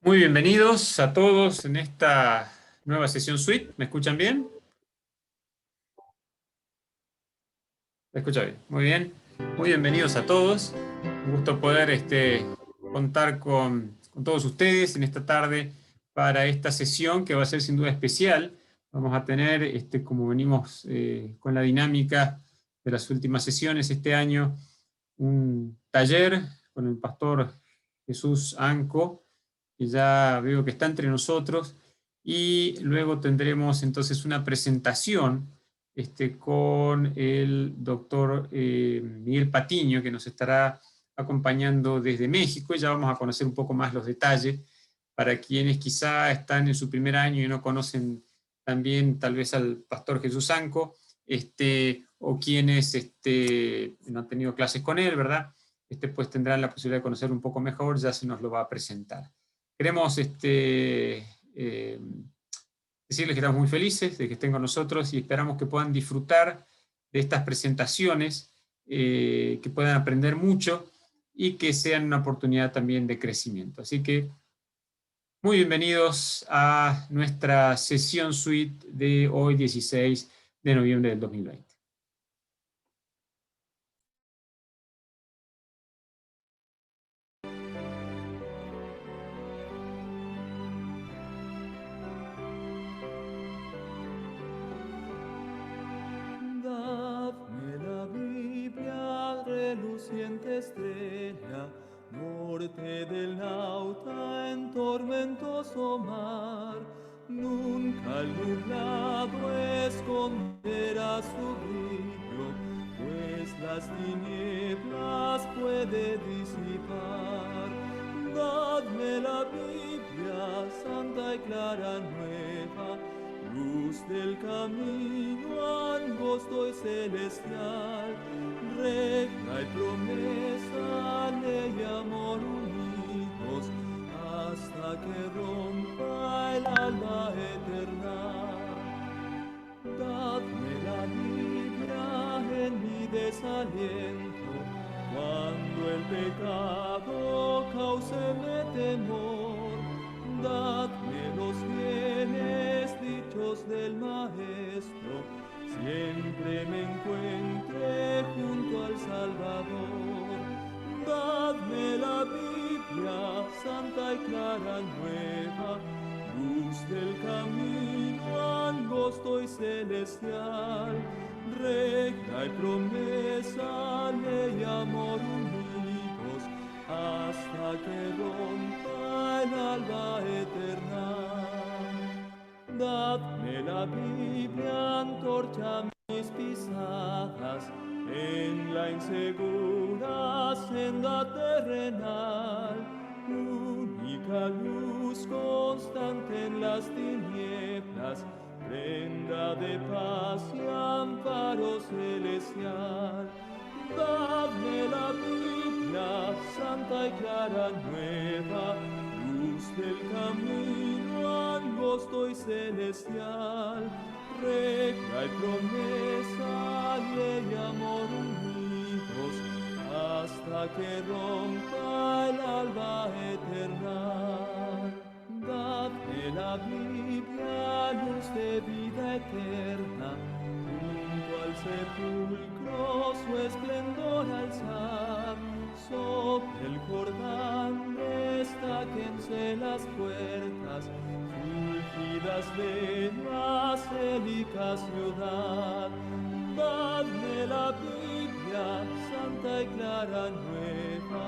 Muy bienvenidos a todos en esta nueva sesión suite. ¿Me escuchan bien? ¿Me escucha bien? Muy bien. Muy bienvenidos a todos. Un gusto poder contar con todos ustedes en esta tarde para esta sesión que va a ser sin duda especial. Vamos a tener, como venimos con la dinámica de las últimas sesiones este año, un taller con el pastor Jesús Anco, que ya veo que está entre nosotros, y luego tendremos entonces una presentación con el doctor Miguel Patiño, que nos estará acompañando desde México, y ya vamos a conocer un poco más los detalles para quienes quizá están en su primer año y no conocen también tal vez al pastor Jesús Anco, o quienes no han tenido clases con él, ¿verdad? Pues tendrán la posibilidad de conocer un poco mejor, ya se nos lo va a presentar. Queremos decirles que estamos muy felices de que estén con nosotros y esperamos que puedan disfrutar de estas presentaciones, que puedan aprender mucho y que sean una oportunidad también de crecimiento. Así que muy bienvenidos a nuestra sesión suite de hoy, 16 de noviembre del 2020. Dadme la Biblia, reluciente estrella, norte del nauta en tormentoso mar. Nunca el nublado esconderá su brillo, pues las tinieblas puede disipar. Dadme la Biblia, santa y clara nueva, luz del camino angosto y celestial, regla y promesa, ley y amor unidos, hasta que rompa el alma eterna. Dadme la Biblia en mi desaliento, cuando el pecado cáuseme temor. Dadme los bienes dichos del Maestro, siempre me encuentre junto al Salvador. Dadme la Biblia, santa y clara nueva, luz del camino angosto y celestial, regla y promesa, ley y amor unidos, hasta que rompa el alba eterna. Dadme la Biblia, antorcha a mis pisadas, en la insegura senda terrenal, única luz constante en las tinieblas, prenda de paz y amparo celestial. Dadme la Biblia, santa y clara nueva, luz del camino angosto y celestial, regla y promesa, ley y amor unidos, hasta que rompa el alba eterna. Dadme la Biblia, luz de vida eterna, junto al sepulcro su esplendor alzar, sobre el Jordán destáquense las puertas, fulgidas de la célica ciudad. Dadme la Biblia, santa y clara nueva,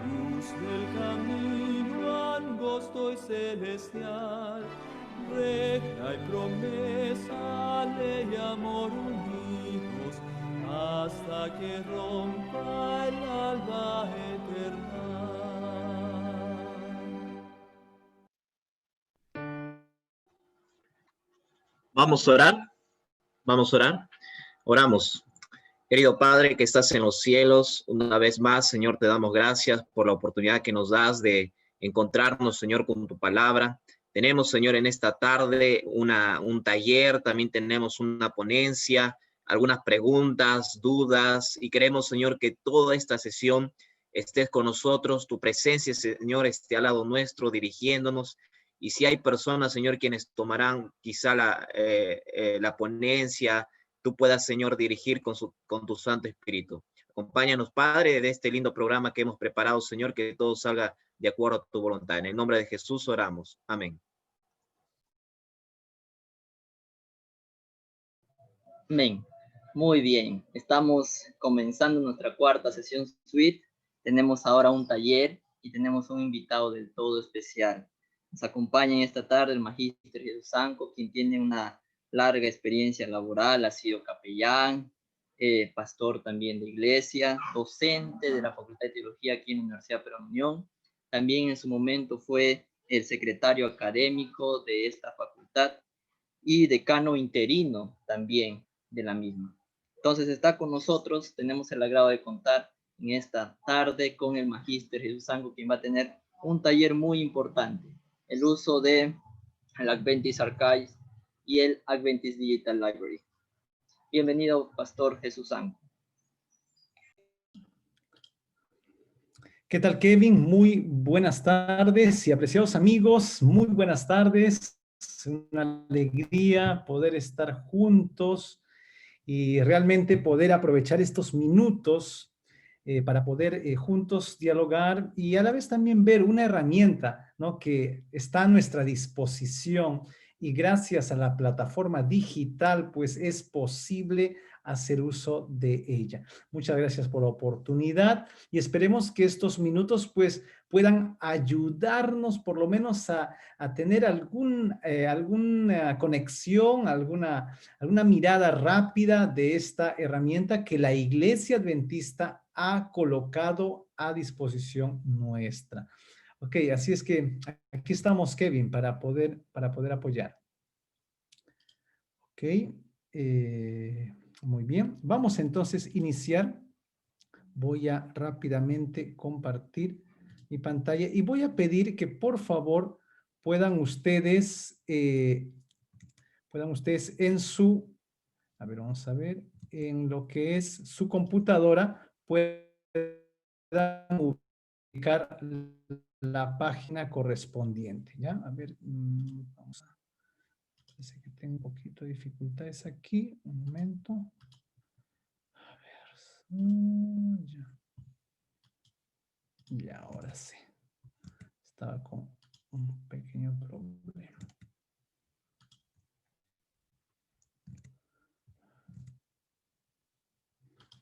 luz del camino angosto y celestial, regla y promesa, ley y amor unidos, hasta que rompa el alba eterna. Vamos a orar, vamos a orar. Oramos. Querido Padre que estás en los cielos, una vez más, Señor, te damos gracias por la oportunidad que nos das de encontrarnos, Señor, con tu palabra. Tenemos, Señor, en esta tarde un taller, también tenemos una ponencia, algunas preguntas, dudas, y queremos, Señor, que toda esta sesión estés con nosotros, tu presencia, Señor, esté al lado nuestro, dirigiéndonos. Y si hay personas, Señor, quienes tomarán quizá la ponencia, tú puedas, Señor, dirigir con tu Santo Espíritu. Acompáñanos, Padre, de este lindo programa que hemos preparado, Señor, que todo salga de acuerdo a tu voluntad. En el nombre de Jesús oramos. Amén. Amén. Muy bien. Estamos comenzando nuestra cuarta sesión suite. Tenemos ahora un taller y tenemos un invitado del todo especial. Nos acompaña en esta tarde el Magíster Jesús Sanco, quien tiene una larga experiencia laboral, ha sido capellán, pastor también de iglesia, docente de la Facultad de Teología aquí en la Universidad Perón Unión. También en su momento fue el secretario académico de esta facultad y decano interino también de la misma. Entonces está con nosotros, tenemos el agrado de contar en esta tarde con el Magíster Jesús Sanco, quien va a tener un taller muy importante, el uso de el Adventist Archives y el Adventist Digital Library. Bienvenido, Pastor Jesús Sanco. ¿Qué tal, Kevin? Muy buenas tardes y apreciados amigos, muy buenas tardes. Es una alegría poder estar juntos y realmente poder aprovechar estos minutos para poder juntos dialogar y a la vez también ver una herramienta, ¿no?, que está a nuestra disposición y gracias a la plataforma digital pues es posible hacer uso de ella. Muchas gracias por la oportunidad y esperemos que estos minutos pues puedan ayudarnos por lo menos a tener alguna conexión, alguna mirada rápida de esta herramienta que la Iglesia Adventista ha colocado a disposición nuestra. Ok, así es que aquí estamos, Kevin, para poder apoyar. Ok, muy bien. Vamos entonces a iniciar. Voy a rápidamente compartir mi pantalla y voy a pedir que por favor puedan ustedes en su, a ver, vamos a ver, en lo que es su computadora, puedan ubicar la página correspondiente, ¿ya? A ver, vamos a, parece que tengo un poquito de dificultades aquí, un momento. A ver, ya. Y ahora sí. Estaba con un pequeño problema.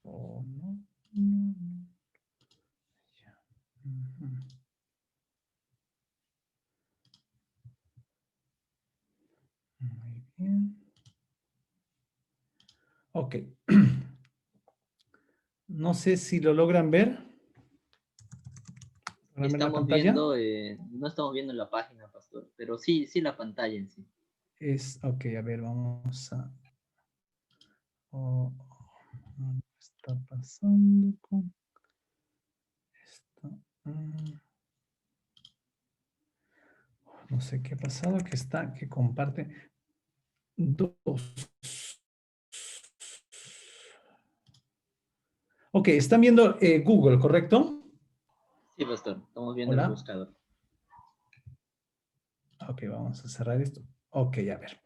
Oh, no, no, no. Ya. Muy bien. Ok. No sé si lo logran ver. Estamos viendo, no estamos viendo la página, Pastor, pero sí la pantalla en sí. Ok, a ver, vamos a... ¿qué está pasando con esto? No sé qué ha pasado, que comparte dos. Ok, están viendo Google, ¿correcto? Sí, Pastor, estamos viendo Hola. el buscador. Ok, vamos a cerrar esto. Ok, a ver.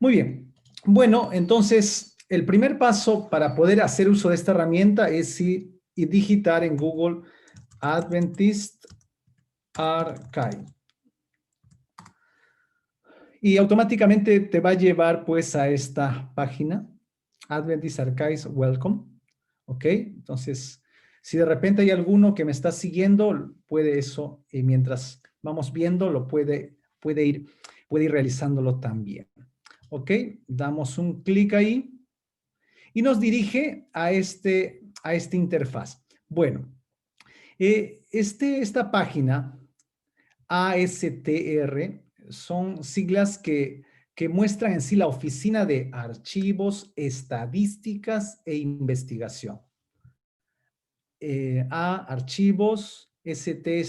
Muy bien. Bueno, entonces, el primer paso para poder hacer uso de esta herramienta es ir y digitar en Google Adventist Archive. Y automáticamente te va a llevar pues a esta página, Adventist Archives Welcome. ¿Ok? Entonces, si de repente hay alguno que me está siguiendo, puede eso, y mientras vamos viendo, puede ir realizándolo también. ¿Ok? Damos un clic ahí y nos dirige a esta interfaz. Bueno, esta página ASTR son siglas que muestran en sí la Oficina de Archivos, Estadísticas e Investigación. A, Archivos, ST,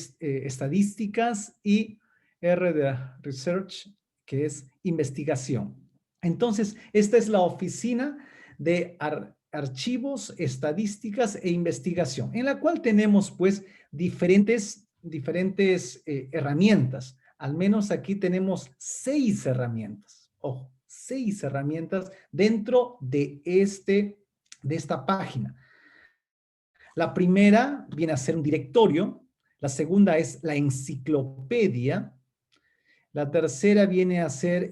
Estadísticas y R de Research, que es Investigación. Entonces, esta es la Oficina de archivos, estadísticas e investigación, en la cual tenemos pues diferentes herramientas. Al menos aquí tenemos 6 herramientas. Ojo, 6 herramientas dentro de esta página. La primera viene a ser un directorio, la segunda es la enciclopedia, la tercera viene a ser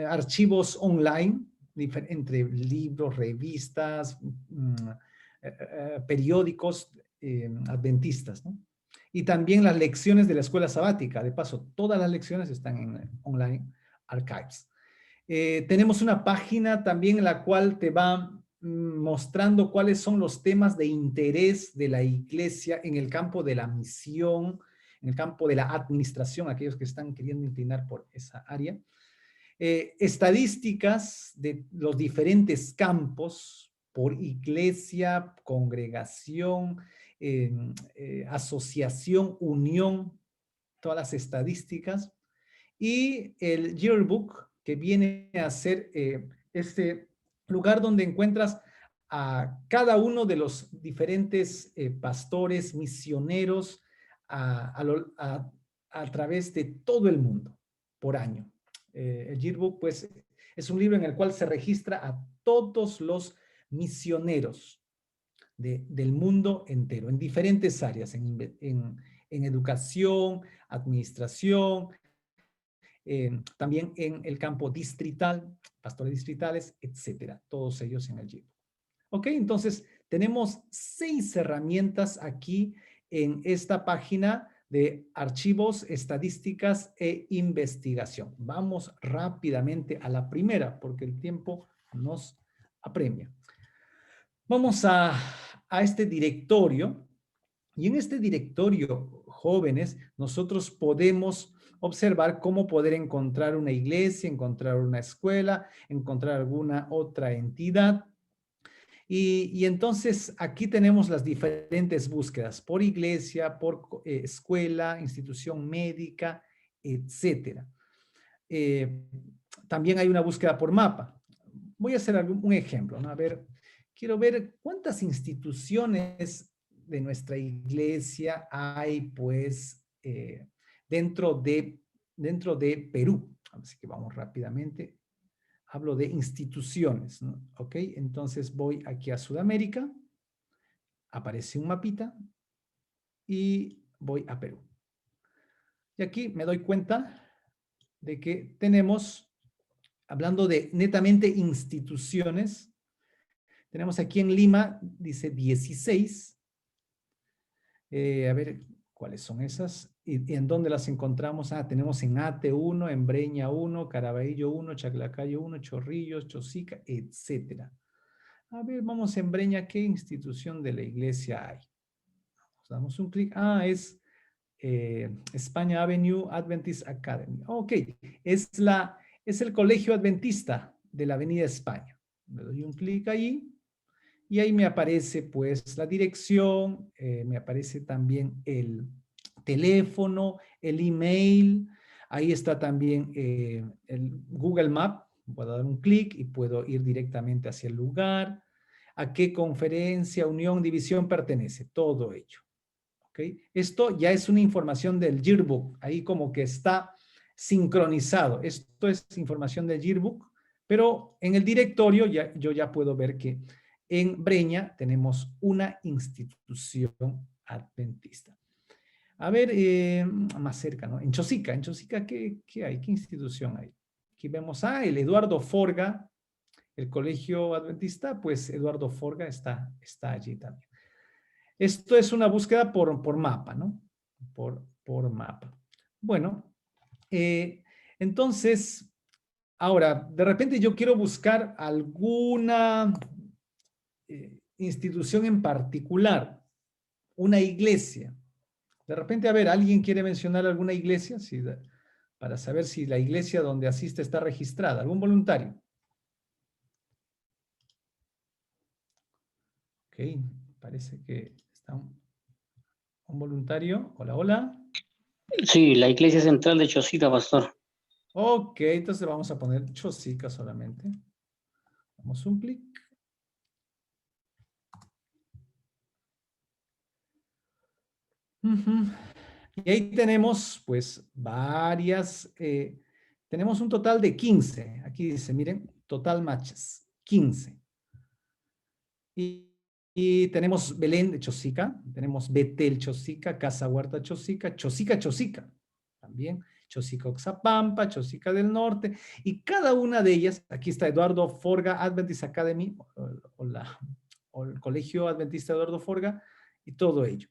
archivos online, entre libros, revistas, periódicos adventistas, ¿no? Y también las lecciones de la escuela sabática. De paso, todas las lecciones están en online archives. Tenemos una página también en la cual te va mostrando cuáles son los temas de interés de la iglesia en el campo de la misión, en el campo de la administración, aquellos que están queriendo inclinar por esa área. Estadísticas de los diferentes campos por iglesia, congregación, asociación, unión, todas las estadísticas. Y el yearbook, que viene a ser este lugar donde encuentras a cada uno de los diferentes pastores, misioneros, a través de todo el mundo, por año. El yearbook, pues, es un libro en el cual se registra a todos los misioneros del mundo entero, en diferentes áreas, en educación, administración, también en el campo distrital, pastores distritales, etcétera, todos ellos en el yearbook. Ok, entonces tenemos 6 herramientas aquí en esta página de archivos, estadísticas e investigación. Vamos rápidamente a la primera porque el tiempo nos apremia. Vamos a este directorio, y en este directorio, jóvenes, nosotros podemos observar cómo poder encontrar una iglesia, encontrar una escuela, encontrar alguna otra entidad. Y entonces aquí tenemos las diferentes búsquedas por iglesia, por escuela, institución médica, etcétera. También hay una búsqueda por mapa. Voy a hacer un ejemplo, ¿no? A ver, quiero ver cuántas instituciones de nuestra iglesia hay, pues, dentro de Perú. Así que vamos rápidamente. Hablo de instituciones, ¿no? Ok, entonces voy aquí a Sudamérica, aparece un mapita y voy a Perú. Y aquí me doy cuenta de que tenemos, hablando de netamente instituciones, tenemos aquí en Lima, dice 16. A ver, ¿cuáles son esas? ¿Y en dónde las encontramos? Ah, tenemos en Ate 1, en Breña 1, Caraballo 1, Chaclacayo 1, Chorrillos, Chosica, etcétera. A ver, vamos en Breña, ¿qué institución de la iglesia hay? Damos un clic. Ah, es España Avenue Adventist Academy. Ok, es el colegio adventista de la Avenida España. Le doy un clic ahí. Y ahí me aparece pues la dirección, me aparece también el teléfono, el email, ahí está también el Google Map, puedo dar un clic y puedo ir directamente hacia el lugar, a qué conferencia, unión, división pertenece, todo ello. ¿Okay? Esto ya es una información del yearbook, ahí como que está sincronizado, esto es información del yearbook, pero en el directorio yo ya puedo ver que en Breña tenemos una institución adventista. A ver, más cerca, ¿no? En Chosica, ¿qué hay? ¿Qué institución hay? Aquí vemos, el Eduardo Forga, el colegio adventista, pues Eduardo Forga está allí también. Esto es una búsqueda por mapa, ¿no? Por mapa. Bueno, entonces, ahora, de repente yo quiero buscar alguna institución en particular, una iglesia. De repente, a ver, ¿alguien quiere mencionar alguna iglesia? Sí, para saber si la iglesia donde asiste está registrada. ¿Algún voluntario? Ok, parece que está un voluntario. Hola, hola. Sí, la Iglesia Central de Chosica, pastor. Ok, entonces vamos a poner Chosica solamente. Damos un clic Ujú. Y ahí tenemos, pues, tenemos un total de 15. Aquí dice, miren, total matches, 15. Y, y tenemos Belén de Chosica, tenemos Betel Chosica, Casa Huerta Chosica, Chosica Chosica, también Chosica Oxapampa, Chosica del Norte, y cada una de ellas, aquí está Eduardo Forga Adventist Academy, o el Colegio Adventista Eduardo Forga, y todo ello.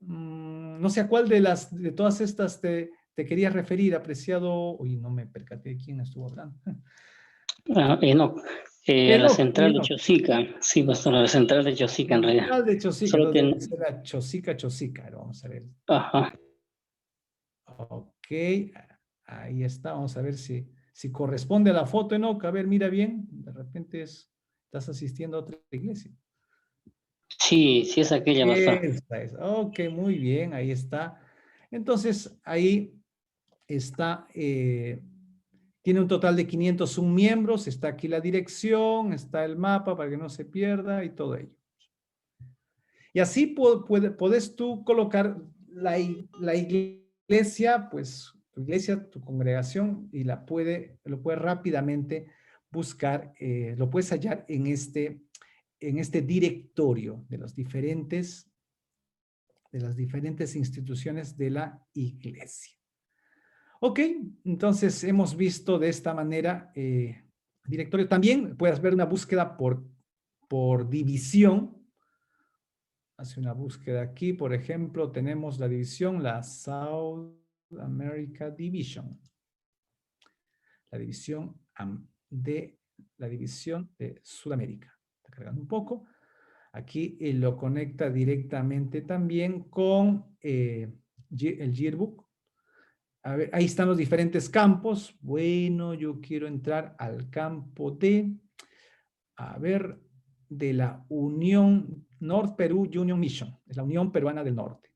No sé a cuál de todas estas te querías referir, apreciado. Uy, no me percaté de quién estuvo hablando. Enoc, a la Enoch, central de Enoch. Chosica. Sí, pastor, a la central de Chosica en realidad. Central de Chosica, Solo entonces que, debe ser la Chosica, Chosica. A ver, vamos a ver. ajá, Ok, ahí está. Vamos a ver si corresponde a la foto, Enoch. A ver, mira bien. De repente estás asistiendo a otra iglesia. sí, sí es aquella, pastor. Esta es. Ok, muy bien, ahí está. Entonces, ahí está, tiene un total de 501 miembros, está aquí la dirección, está el mapa para que no se pierda y todo ello. Y así puedes tú colocar la iglesia, pues tu iglesia, tu congregación, y lo puedes rápidamente buscar, lo puedes hallar en este directorio de las diferentes instituciones de la iglesia. Ok, entonces hemos visto de esta manera directorio. También puedes ver una búsqueda por división. Hace una búsqueda aquí, por ejemplo, tenemos la división, la South America Division. La división de Sudamérica. Está cargando un poco. Aquí lo conecta directamente también con el Yearbook. A ver, ahí están los diferentes campos. Bueno, yo quiero entrar al campo de la Unión North Perú Union Mission, es la Unión Peruana del Norte.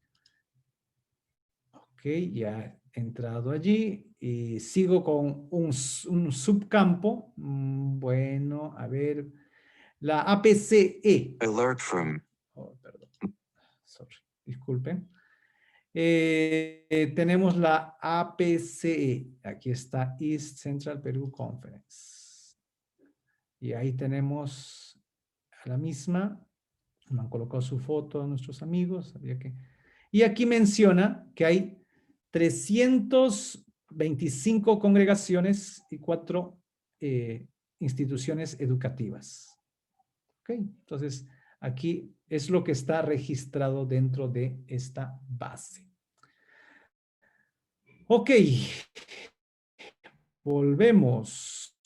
Ok, ya he entrado allí y sigo con un subcampo. Bueno, a ver, la APCE. Alert from. Oh, perdón. Sorry, disculpen. Tenemos la APCE. Aquí está East Central Peru Conference. Y ahí tenemos a la misma. Me han colocado su foto a nuestros amigos. Y aquí menciona que hay 325 congregaciones y 4 instituciones educativas. ¿Ok? Entonces, aquí es lo que está registrado dentro de esta base. Ok, volvemos.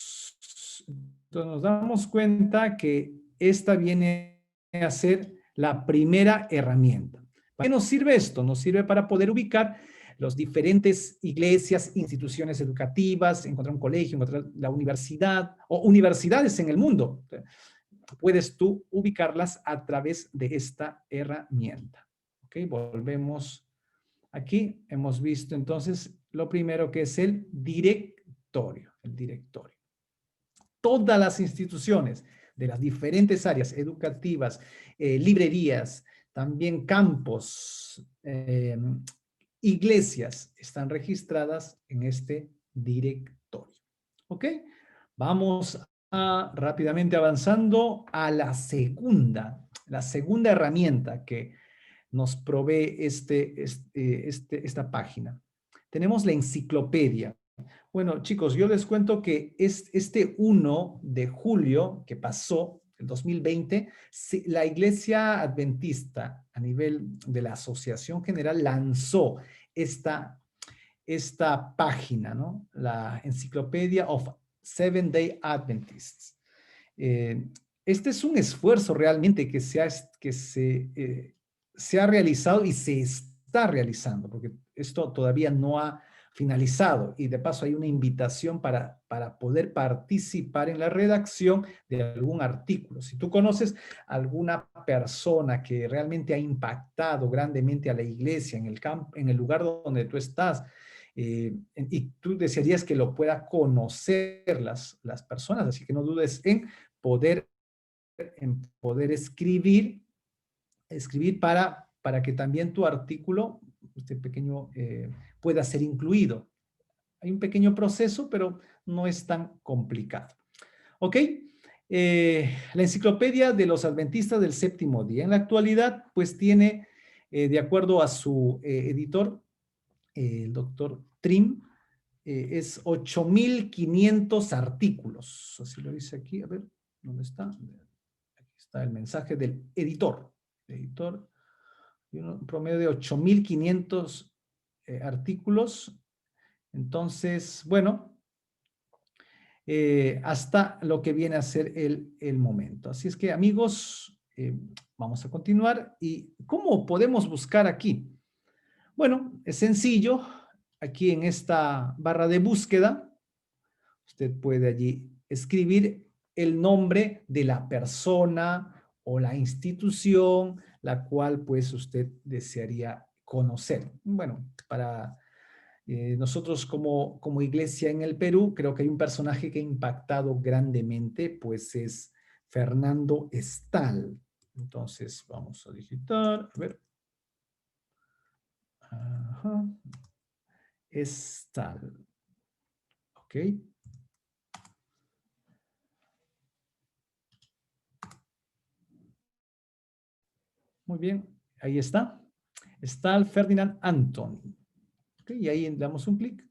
Entonces nos damos cuenta que esta viene a ser la primera herramienta. ¿Para qué nos sirve esto? Nos sirve para poder ubicar las diferentes iglesias, instituciones educativas, encontrar un colegio, encontrar la universidad o universidades en el mundo. Puedes tú ubicarlas a través de esta herramienta. Ok, volvemos. Aquí hemos visto entonces lo primero que es el directorio. Todas las instituciones de las diferentes áreas educativas, librerías, también campos, iglesias están registradas en este directorio. ¿Ok? Vamos rápidamente avanzando a la segunda herramienta que nos provee esta página. Tenemos la enciclopedia. Bueno, chicos, yo les cuento que este 1 de julio que pasó, el 2020, la Iglesia Adventista a nivel de la Asociación General lanzó esta página, ¿no? La Encyclopedia of Seventh-day Adventists. Este es un esfuerzo realmente que se ha realizado y se está realizando, porque esto todavía no ha finalizado. Y de paso hay una invitación para poder participar en la redacción de algún artículo. Si tú conoces alguna persona que realmente ha impactado grandemente a la iglesia en el lugar donde tú estás, y tú desearías que lo pueda conocer las personas, así que no dudes en poder escribir para para que también tu artículo, este pequeño, pueda ser incluido. Hay un pequeño proceso, pero no es tan complicado. ¿Ok? La enciclopedia de los adventistas del séptimo día. En la actualidad, pues tiene, de acuerdo a su editor, el doctor Trim, es 8.500 artículos. Así lo dice aquí. A ver, ¿dónde está? Aquí está el mensaje del editor. Editor, un promedio de 8.500 artículos. Entonces, bueno, hasta lo que viene a ser el momento. Así es que, amigos, vamos a continuar. ¿Y cómo podemos buscar aquí? Bueno, es sencillo. Aquí en esta barra de búsqueda, usted puede allí escribir el nombre de la persona o la institución la cual pues usted desearía conocer. Bueno, para nosotros como iglesia en el Perú, creo que hay un personaje que ha impactado grandemente, pues es Fernando Estal. Entonces vamos a digitar, a ver. Ajá. Estal. Ok. Muy bien, ahí está. Estal Ferdinand Anthony. Okay, y ahí le damos un clic.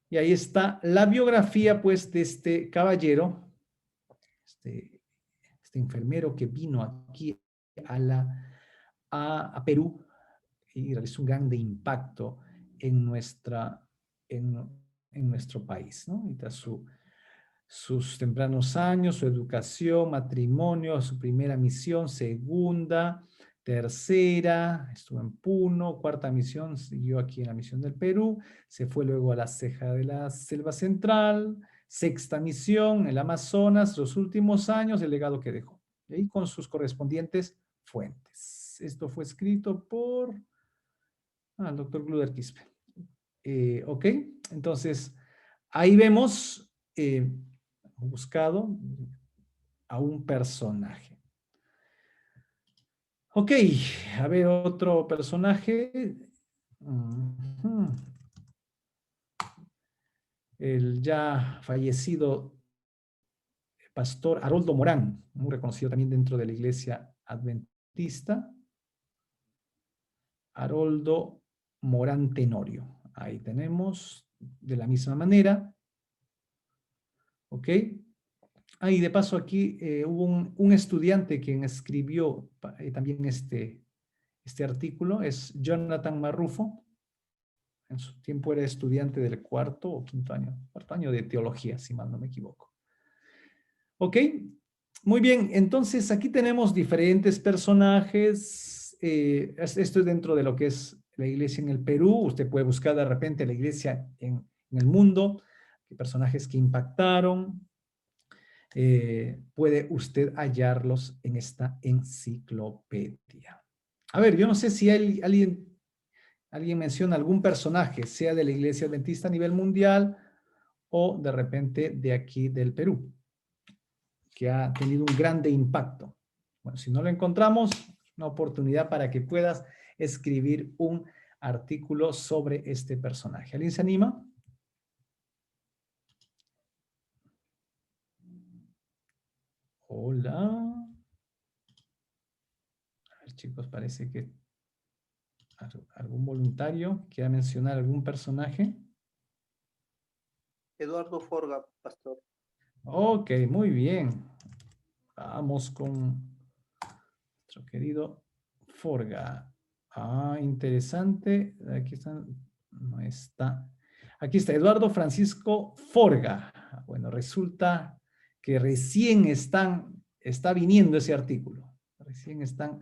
Y ahí está la biografía, pues, de este caballero, este enfermero que vino aquí a Perú y realizó un grande impacto en nuestro país, ¿no? Y tras sus tempranos años, su educación, matrimonio, su primera misión, segunda, tercera, estuvo en Puno, cuarta misión, siguió aquí en la misión del Perú, se fue luego a la ceja de la selva central, sexta misión, el Amazonas, los últimos años, el legado que dejó, y ahí con sus correspondientes fuentes. Esto fue escrito por el doctor Gluder Quispe. Ok, entonces ahí vemos buscado a un personaje. Ok, a ver otro personaje. El ya fallecido pastor Haroldo Morán, muy reconocido también dentro de la iglesia adventista. Haroldo Morán Tenorio. Ahí tenemos de la misma manera. Ok. Y de paso aquí hubo un estudiante quien escribió también este artículo, es Jonathan Marrufo. En su tiempo era estudiante del cuarto o quinto año de teología, si mal no me equivoco. Ok, muy bien, entonces aquí tenemos diferentes personajes. Esto es dentro de lo que es la iglesia en el Perú. Usted puede buscar de repente la iglesia en el mundo, personajes que impactaron. Puede usted hallarlos en esta enciclopedia. A ver, yo no sé si alguien menciona algún personaje, sea de la iglesia adventista a nivel mundial o de repente de aquí del Perú, que ha tenido un grande impacto. Bueno, si no lo encontramos, una oportunidad para que puedas escribir un artículo sobre este personaje. ¿Alguien se anima? Hola. A ver, chicos, parece que algún voluntario quiera mencionar algún personaje. Eduardo Forga, pastor. Ok, muy bien. Vamos con nuestro querido Forga. Interesante. Aquí está. No está. Aquí está Eduardo Francisco Forga. Bueno, resulta que recién está viniendo ese artículo. Recién está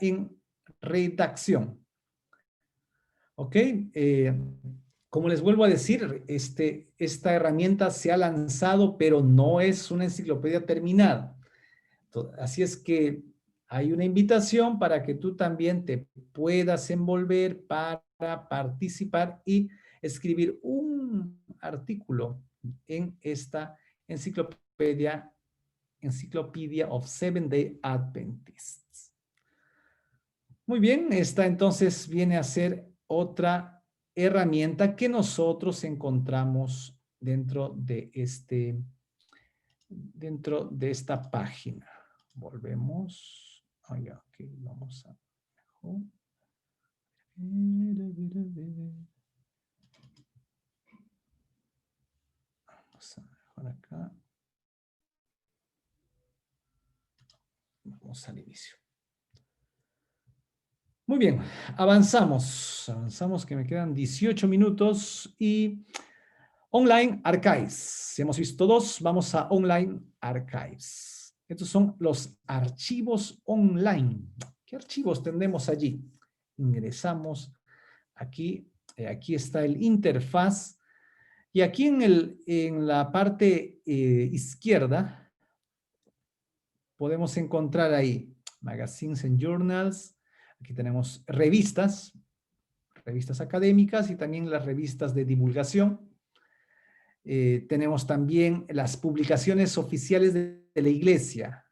en redacción. Ok. Como les vuelvo a decir, esta herramienta se ha lanzado, pero no es una enciclopedia terminada. Así es que hay una invitación para que tú también te puedas envolver para participar y escribir un artículo en esta Encyclopedia of Seventh-day Adventists. Muy bien, esta entonces viene a ser otra herramienta que nosotros encontramos dentro de esta página. Volvemos. Ok, vamos a... Vamos a dejar acá. Vamos al inicio. Muy bien, avanzamos. Avanzamos que me quedan 18 minutos y Online Archives. Si hemos visto dos, vamos a Online Archives. Estos son los archivos online. ¿Qué archivos tenemos allí? Ingresamos aquí. Aquí está el interfaz. Y aquí en la parte izquierda podemos encontrar ahí Magazines and Journals. Aquí tenemos revistas académicas y también las revistas de divulgación. Tenemos también las publicaciones oficiales de la iglesia,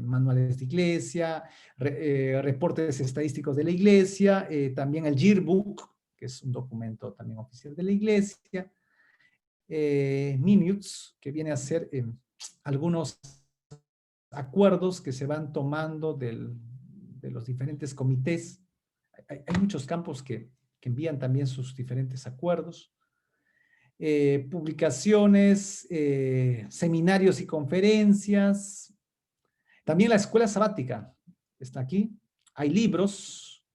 manuales de iglesia, reportes estadísticos de la iglesia, también el yearbook, que es un documento también oficial de la iglesia, minutes, que viene a ser algunos acuerdos que se van tomando de los diferentes comités. Hay muchos campos que envían también sus diferentes acuerdos. Publicaciones, seminarios y conferencias. También la escuela sabática está aquí. Hay libros,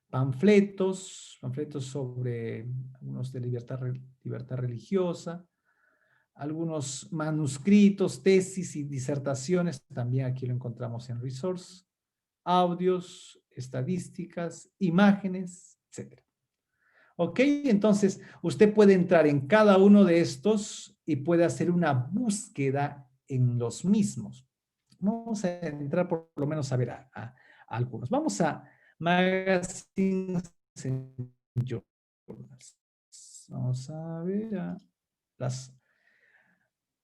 panfletos sobre algunos de libertad religiosa, algunos manuscritos, tesis y disertaciones, también aquí lo encontramos en Resource, audios, estadísticas, imágenes, etc. Ok, entonces usted puede entrar en cada uno de estos y puede hacer una búsqueda en los mismos. Vamos a entrar por lo menos a ver a algunos. Vamos a Magazines and Journals. Vamos a ver a las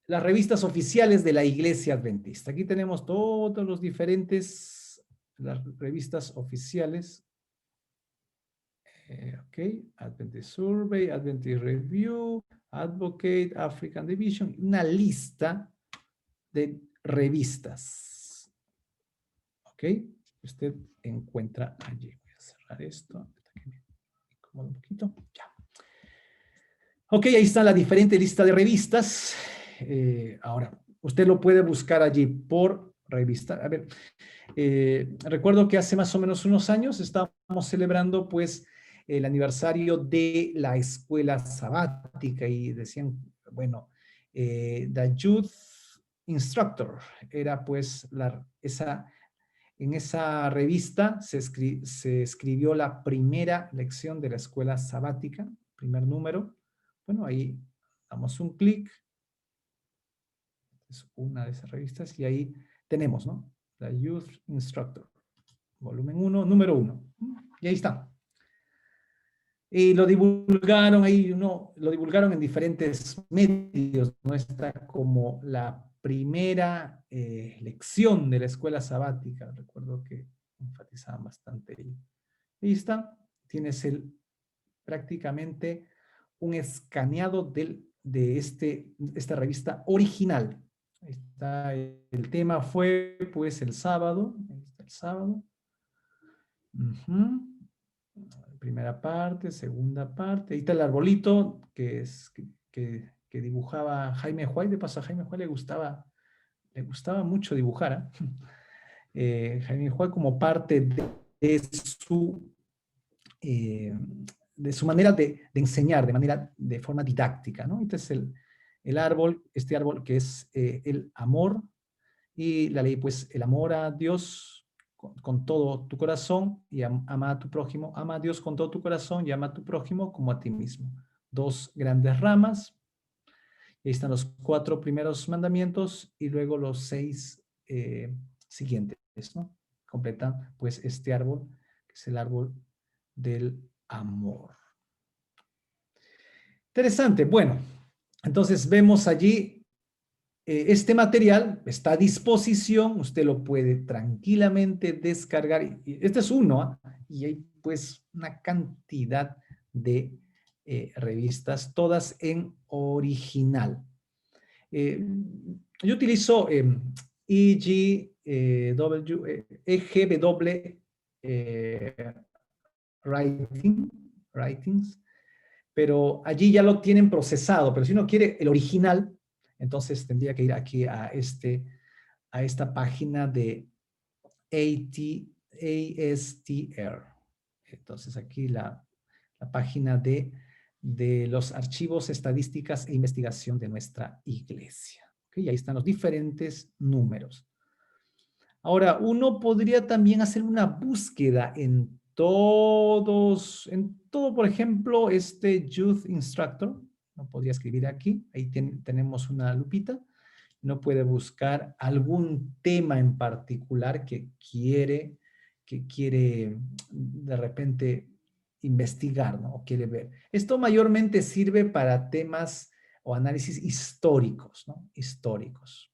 revistas oficiales de la Iglesia Adventista. Aquí tenemos todos los diferentes, las revistas oficiales. Ok, Adventist Survey, Adventist Review, Advocate, African Division, una lista de revistas. Ok, usted encuentra allí. Voy a cerrar esto. Me incomoda un poquito. Ya. Ok, ahí está la diferente lista de revistas. Ahora, usted lo puede buscar allí por revista. A ver, recuerdo que hace más o menos unos años estábamos celebrando pues el aniversario de la escuela sabática y decían, bueno, The Youth Instructor era pues en esa revista se escribió la primera lección de la escuela sabática, primer número. Bueno, ahí damos un clic. Es una de esas revistas y ahí tenemos, ¿no? The Youth Instructor, volumen 1, número 1. Y ahí está. Y lo divulgaron ahí, ¿no? Lo divulgaron en diferentes medios, ¿no? Está como la primera lección de la escuela sabática. Recuerdo que enfatizaban bastante ahí. Ahí está. Tienes prácticamente un escaneado de esta revista original. Ahí está, el tema fue pues el sábado. Ahí está el sábado. Primera parte, segunda parte. Ahí está el arbolito que dibujaba Jaime Huay. De paso a Jaime Huay le gustaba mucho dibujar. Jaime Huay como parte de su manera de enseñar, de forma didáctica, ¿no? Entonces este árbol que es el amor, y la ley, pues el amor a Dios con todo tu corazón y ama a tu prójimo, ama a Dios con todo tu corazón y ama a tu prójimo como a ti mismo. Dos grandes ramas. Ahí están los 4 primeros mandamientos y luego los 6 siguientes, ¿no? Completan pues este árbol, que es el árbol del amor. Interesante. Bueno, entonces vemos allí este material está a disposición, usted lo puede tranquilamente descargar. Este es uno, ¿ah? Y hay pues una cantidad de revistas, todas en original. Yo utilizo EGW Writings, pero allí ya lo tienen procesado, pero si uno quiere el original, entonces tendría que ir aquí a esta página de ASTR. Entonces aquí la página de los archivos, estadísticas e investigación de nuestra iglesia. ¿Okay? Y ahí están los diferentes números. Ahora, uno podría también hacer una búsqueda en todo, por ejemplo, este Youth Instructor. No podría escribir aquí. Ahí tenemos una lupita. Uno puede buscar algún tema en particular que quiere de repente investigar, ¿no? O quiere ver. Esto mayormente sirve para temas o análisis históricos, ¿no? Históricos.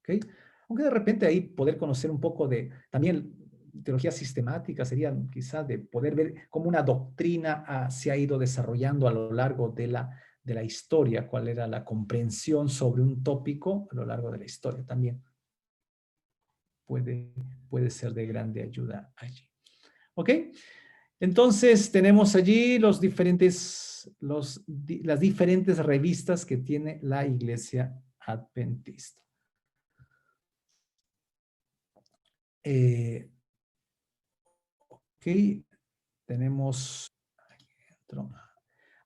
¿Ok? Aunque de repente ahí poder conocer un poco de también teología sistemática sería quizás de poder ver cómo una doctrina se ha ido desarrollando a lo largo de la historia, cuál era la comprensión sobre un tópico a lo largo de la historia también. Puede ser de grande ayuda allí. ¿Ok? Entonces tenemos allí las diferentes revistas que tiene la Iglesia Adventista. Ok, tenemos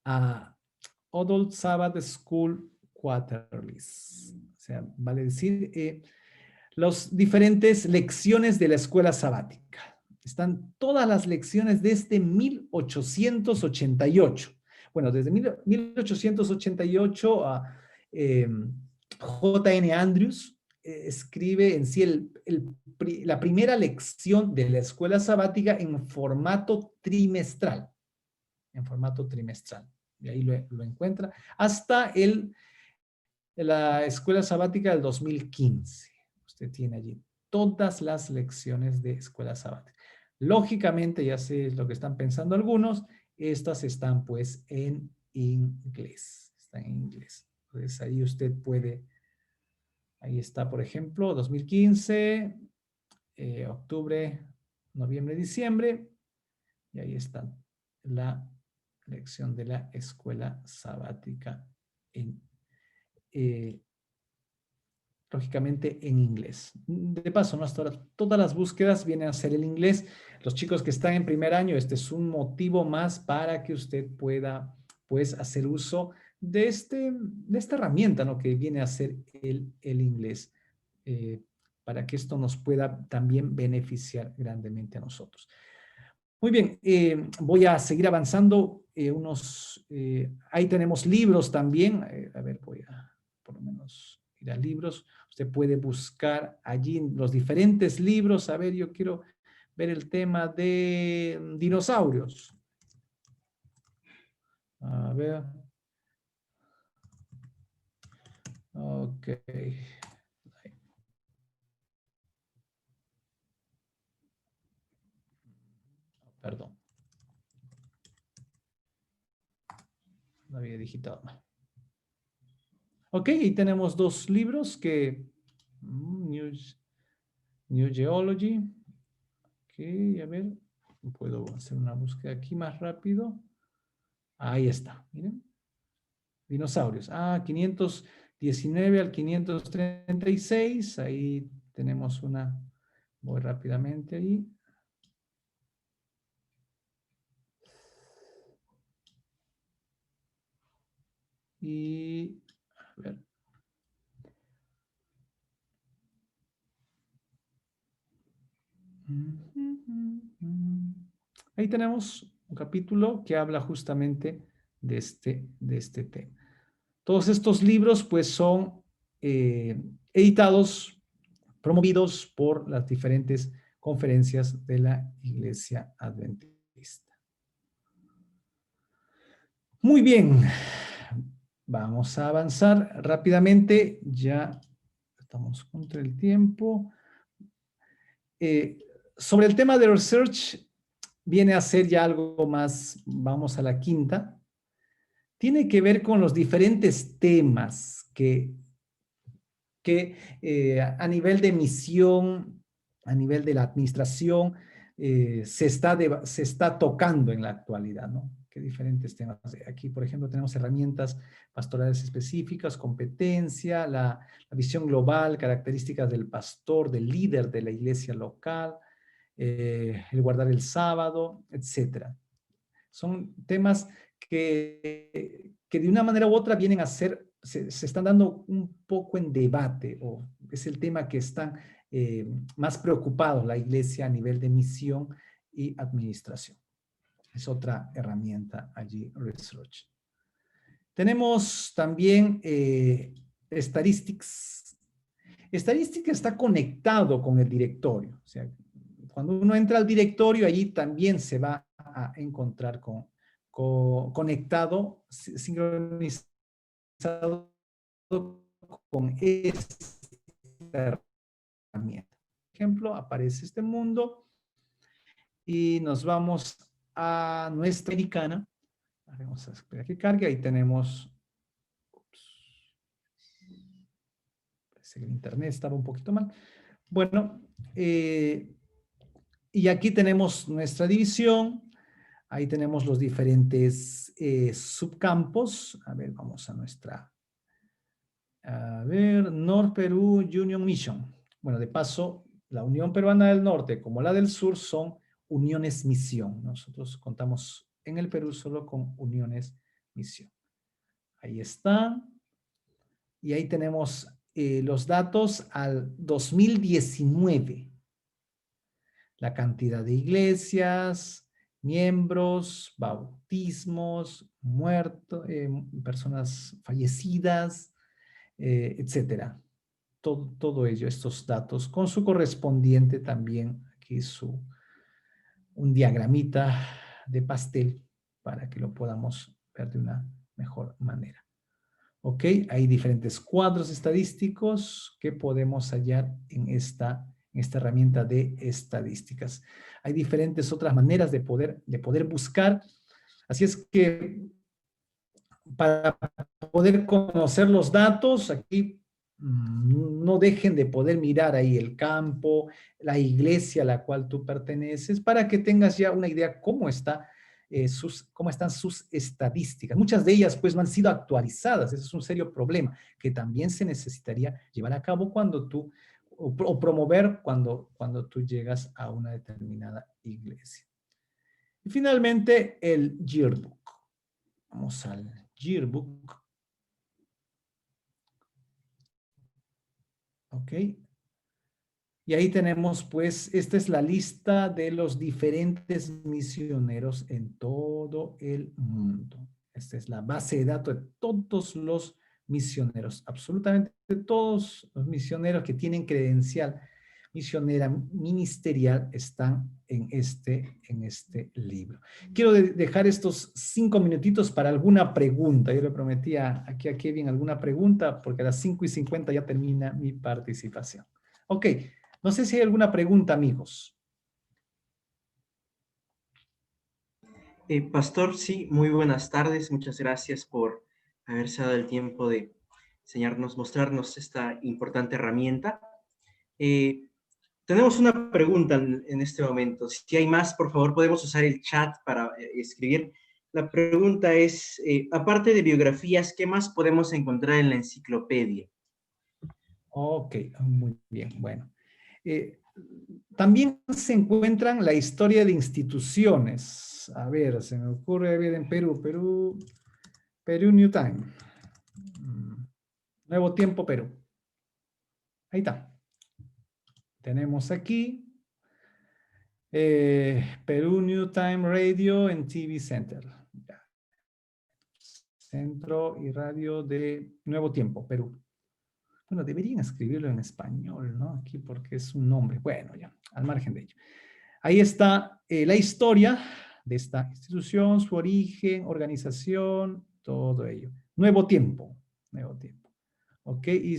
a Adult Sabbath School Quarterlies. O sea, vale decir, las diferentes lecciones de la escuela sabática. Están todas las lecciones desde 1888. Bueno, desde 1888 a J.N. Andrews escribe en sí la primera lección de la escuela sabática en formato trimestral. En formato trimestral. Y ahí lo encuentra. Hasta la escuela sabática del 2015. Usted tiene allí todas las lecciones de escuela sabática. Lógicamente, ya sé lo que están pensando algunos, estas están pues en inglés. Están en inglés. Entonces ahí usted puede, ahí está por ejemplo, 2015, octubre, noviembre, diciembre, y ahí está la lección de la escuela sabática lógicamente en inglés. De paso, ¿no? Hasta ahora todas las búsquedas vienen a ser el inglés. Los chicos que están en primer año, este es un motivo más para que usted pueda pues hacer uso de esta herramienta, ¿no? Que viene a ser el inglés, para que esto nos pueda también beneficiar grandemente a nosotros. Muy bien, voy a seguir avanzando. Ahí tenemos libros también. A ver, voy a por lo menos ir a libros. Usted puede buscar allí los diferentes libros. A ver, yo quiero ver el tema de dinosaurios. A ver. Ok. Perdón. No había digitado mal. Ok, y tenemos dos libros que... New Geology. Ok, a ver. Puedo hacer una búsqueda aquí más rápido. Ahí está, miren. Dinosaurios. 519 al 536. Ahí tenemos una... Voy rápidamente ahí. Y... A ver. Ahí tenemos un capítulo que habla justamente de este tema. Todos estos libros pues son editados, promovidos por las diferentes conferencias de la Iglesia Adventista. Muy bien, vamos a avanzar rápidamente. Ya estamos contra el tiempo. Sobre el tema de research, viene a ser ya algo más, vamos a la quinta. Tiene que ver con los diferentes temas que a nivel de misión, a nivel de la administración, se está tocando en la actualidad, ¿no? Qué diferentes temas. Aquí, por ejemplo, tenemos herramientas pastorales específicas, competencia, la visión global, características del pastor, del líder de la iglesia local, el guardar el sábado, etcétera. Son temas que de una manera u otra vienen a ser, se están dando un poco en debate, o es el tema que están más preocupados la iglesia a nivel de misión y administración. Es otra herramienta allí, Research. Tenemos también Statistics. Statistics está conectado con el directorio. O sea, cuando uno entra al directorio, allí también se va a encontrar conectado, sincronizado con esta herramienta. Por ejemplo, aparece este mundo y nos vamos a nuestra americana. Vamos a esperar que cargue. Ahí tenemos. Parece que el internet estaba un poquito mal. Bueno, y aquí tenemos nuestra división. Ahí tenemos los diferentes subcampos. A ver, vamos a nuestra. A ver, North Perú Union Mission. Bueno, de paso, la Unión Peruana del Norte como la del Sur son uniones misión. Nosotros contamos en el Perú solo con uniones misión. Ahí está. Y ahí tenemos los datos al 2019. La cantidad de iglesias, miembros, bautismos, muertos, personas fallecidas, etcétera. Todo ello, estos datos, con su correspondiente también, aquí un diagramita de pastel para que lo podamos ver de una mejor manera. ¿Ok? Hay diferentes cuadros estadísticos que podemos hallar en esta herramienta de estadísticas. Hay diferentes otras maneras de poder buscar. Así es que para poder conocer los datos, aquí no dejen de poder mirar ahí el campo, la iglesia a la cual tú perteneces, para que tengas ya una idea cómo están sus estadísticas. Muchas de ellas pues no han sido actualizadas. Ese es un serio problema que también se necesitaría llevar a cabo cuando tú, o promover cuando tú llegas a una determinada iglesia. Y finalmente el yearbook. Vamos al yearbook. Ok. Y ahí tenemos, pues, esta es la lista de los diferentes misioneros en todo el mundo. Esta es la base de datos de todos los misioneros, absolutamente todos los misioneros que tienen credencial misionera ministerial están en este libro. Quiero dejar estos 5 minutitos para alguna pregunta. Yo le prometí aquí a Kevin alguna pregunta porque a las 5:50 ya termina mi participación. Ok. No sé si hay alguna pregunta, amigos. Pastor, sí, muy buenas tardes. Muchas gracias por haberse dado el tiempo de enseñarnos, mostrarnos esta importante herramienta. Tenemos una pregunta en este momento. Si hay más, por favor, podemos usar el chat para escribir. La pregunta es, aparte de biografías, ¿qué más podemos encontrar en la enciclopedia? Ok, muy bien, bueno. También se encuentran la historia de instituciones. A ver, se me ocurre ver en Perú New Time. Nuevo Tiempo Perú. Ahí está. Tenemos aquí Perú New Time Radio en TV Center. Centro y Radio de Nuevo Tiempo, Perú. Bueno, deberían escribirlo en español, ¿no? Aquí porque es un nombre. Bueno, ya, al margen de ello. Ahí está la historia de esta institución, su origen, organización, todo ello. Nuevo Tiempo. Ok, y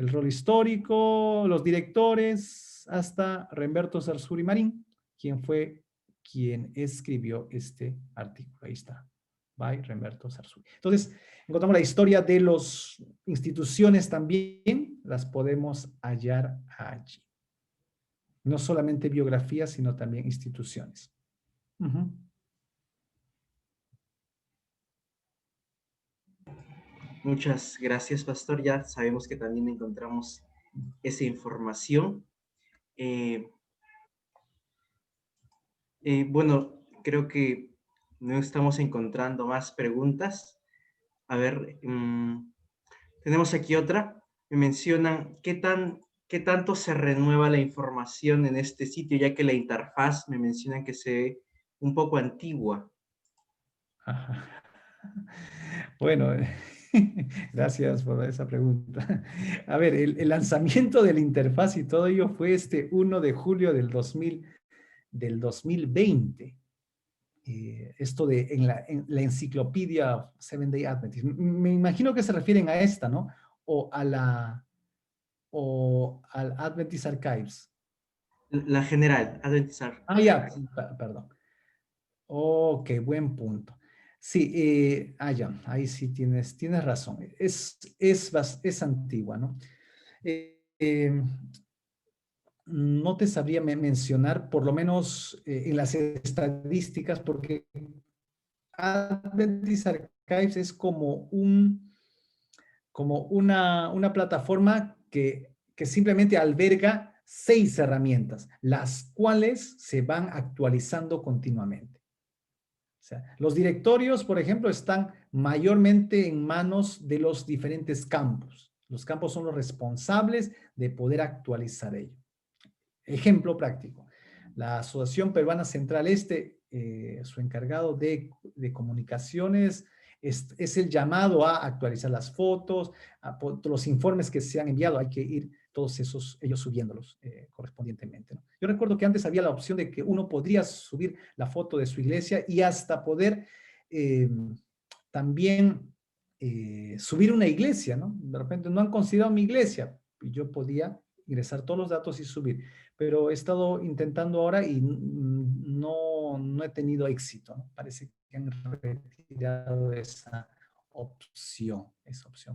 el rol histórico, los directores, hasta Remberto Sarsuri Marín, quien escribió este artículo. Ahí está, by Remberto Sarsuri. Entonces, encontramos la historia de las instituciones también, las podemos hallar allí. No solamente biografías, sino también instituciones. Uh-huh. Muchas gracias, pastor. Ya sabemos que también encontramos esa información. Bueno, creo que no estamos encontrando más preguntas. A ver, tenemos aquí otra. Me mencionan qué tanto se renueva la información en este sitio, ya que la interfaz me mencionan que se ve un poco antigua. Ajá. Bueno, gracias por esa pregunta. A ver, el lanzamiento de la interfaz y todo ello fue este 1 de julio del 2020. Esto en la enciclopedia Seven Day Adventist. Me imagino que se refieren a esta, ¿no? O al Adventist Archives. La general, Adventist Archives. Ah, ya, perdón. Ok, buen punto. Sí, ya, ahí sí tienes razón. Es antigua, ¿no? No te sabría mencionar, por lo menos en las estadísticas, porque Adventist Archives es como una plataforma que simplemente alberga 6 herramientas, las cuales se van actualizando continuamente. O sea, los directorios, por ejemplo, están mayormente en manos de los diferentes campos. Los campos son los responsables de poder actualizar ello. Ejemplo práctico. La Asociación Peruana Central Este, su encargado de comunicaciones, es el llamado a actualizar las fotos, los informes que se han enviado, hay que ir todos ellos subiéndolos correspondientemente, ¿no? Yo recuerdo que antes había la opción de que uno podría subir la foto de su iglesia y hasta poder también subir una iglesia, ¿no? De repente no han considerado mi iglesia y yo podía ingresar todos los datos y subir, pero he estado intentando ahora y no he tenido éxito, ¿no? Parece que han retirado esa opción,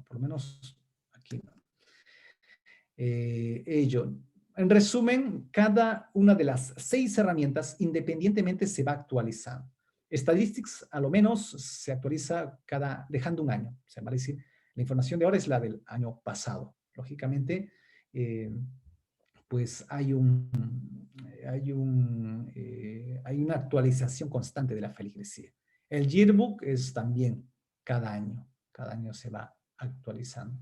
por lo menos aquí no. En resumen, cada una de las 6 herramientas independientemente se va actualizando. Statistics a lo menos se actualiza dejando un año. O sea, vale decir, la información de ahora es la del año pasado. Lógicamente, pues hay una actualización constante de la feligresía. El yearbook es también cada año se va actualizando.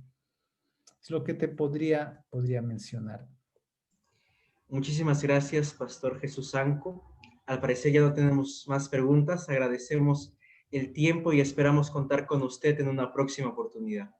Es lo que te podría mencionar. Muchísimas gracias, Pastor Jesús Anco. Al parecer ya no tenemos más preguntas. Agradecemos el tiempo y esperamos contar con usted en una próxima oportunidad.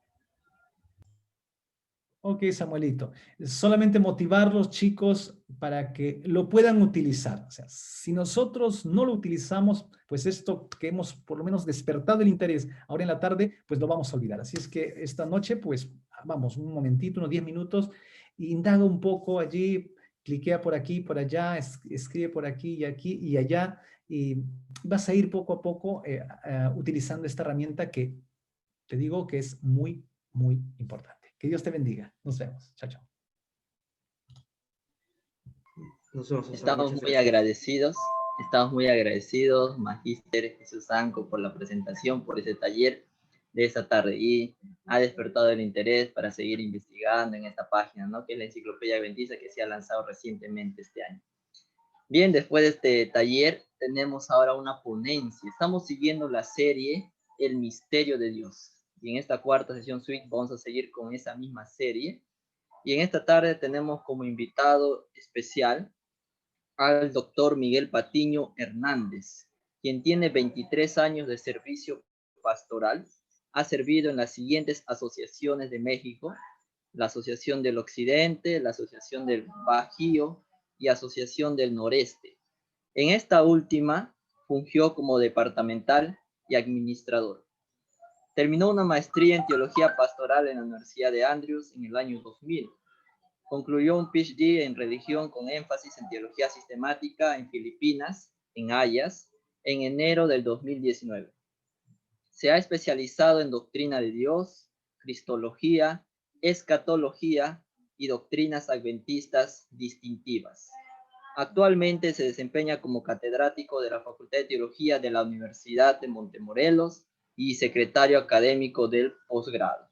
Ok, Samuelito. Solamente motivarlos, chicos, para que lo puedan utilizar. O sea, si nosotros no lo utilizamos, pues esto que hemos por lo menos despertado el interés ahora en la tarde, pues lo vamos a olvidar. Así es que esta noche, pues vamos, un momentito, unos 10 minutos, indaga un poco allí, cliquea por aquí, por allá, escribe por aquí y allá, y vas a ir poco a poco utilizando esta herramienta que te digo que es muy, muy importante. Que Dios te bendiga. Nos vemos. Chao, chao. Estamos muy agradecidos. Estamos muy agradecidos, Magíster Jesús Anco, por la presentación, por ese taller de esta tarde. Y ha despertado el interés para seguir investigando en esta página, ¿no? Que es la Enciclopedia Adventista que se ha lanzado recientemente este año. Bien, después de este taller, tenemos ahora una ponencia. Estamos siguiendo la serie El Misterio de Dios. Y en esta cuarta sesión suite vamos a seguir con esa misma serie. Y en esta tarde tenemos como invitado especial al doctor Miguel Patiño Hernández, quien tiene 23 años de servicio pastoral. Ha servido en las siguientes asociaciones de México: la Asociación del Occidente, la Asociación del Bajío y Asociación del Noreste. En esta última fungió como departamental y administrador. Terminó una maestría en teología pastoral en la Universidad de Andrews en el año 2000. Concluyó un PhD en religión con énfasis en teología sistemática en Filipinas, en Ayas, en enero del 2019. Se ha especializado en doctrina de Dios, cristología, escatología y doctrinas adventistas distintivas. Actualmente se desempeña como catedrático de la Facultad de Teología de la Universidad de Montemorelos y secretario académico del posgrado.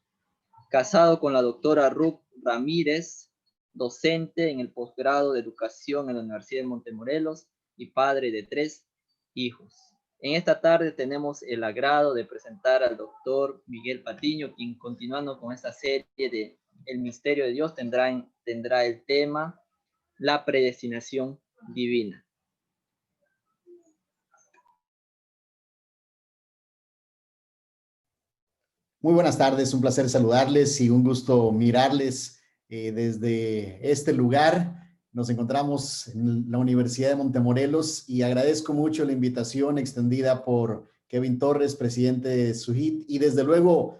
Casado con la doctora Ruth Ramírez, docente en el posgrado de Educación en la Universidad de Montemorelos y padre de 3 hijos. En esta tarde tenemos el agrado de presentar al doctor Miguel Patiño, quien continuando con esta serie de El Misterio de Dios tendrá el tema la predestinación divina. Muy buenas tardes, un placer saludarles y un gusto mirarles desde este lugar. Nos encontramos en la Universidad de Montemorelos y agradezco mucho la invitación extendida por Kevin Torres, presidente de SUHIT, y desde luego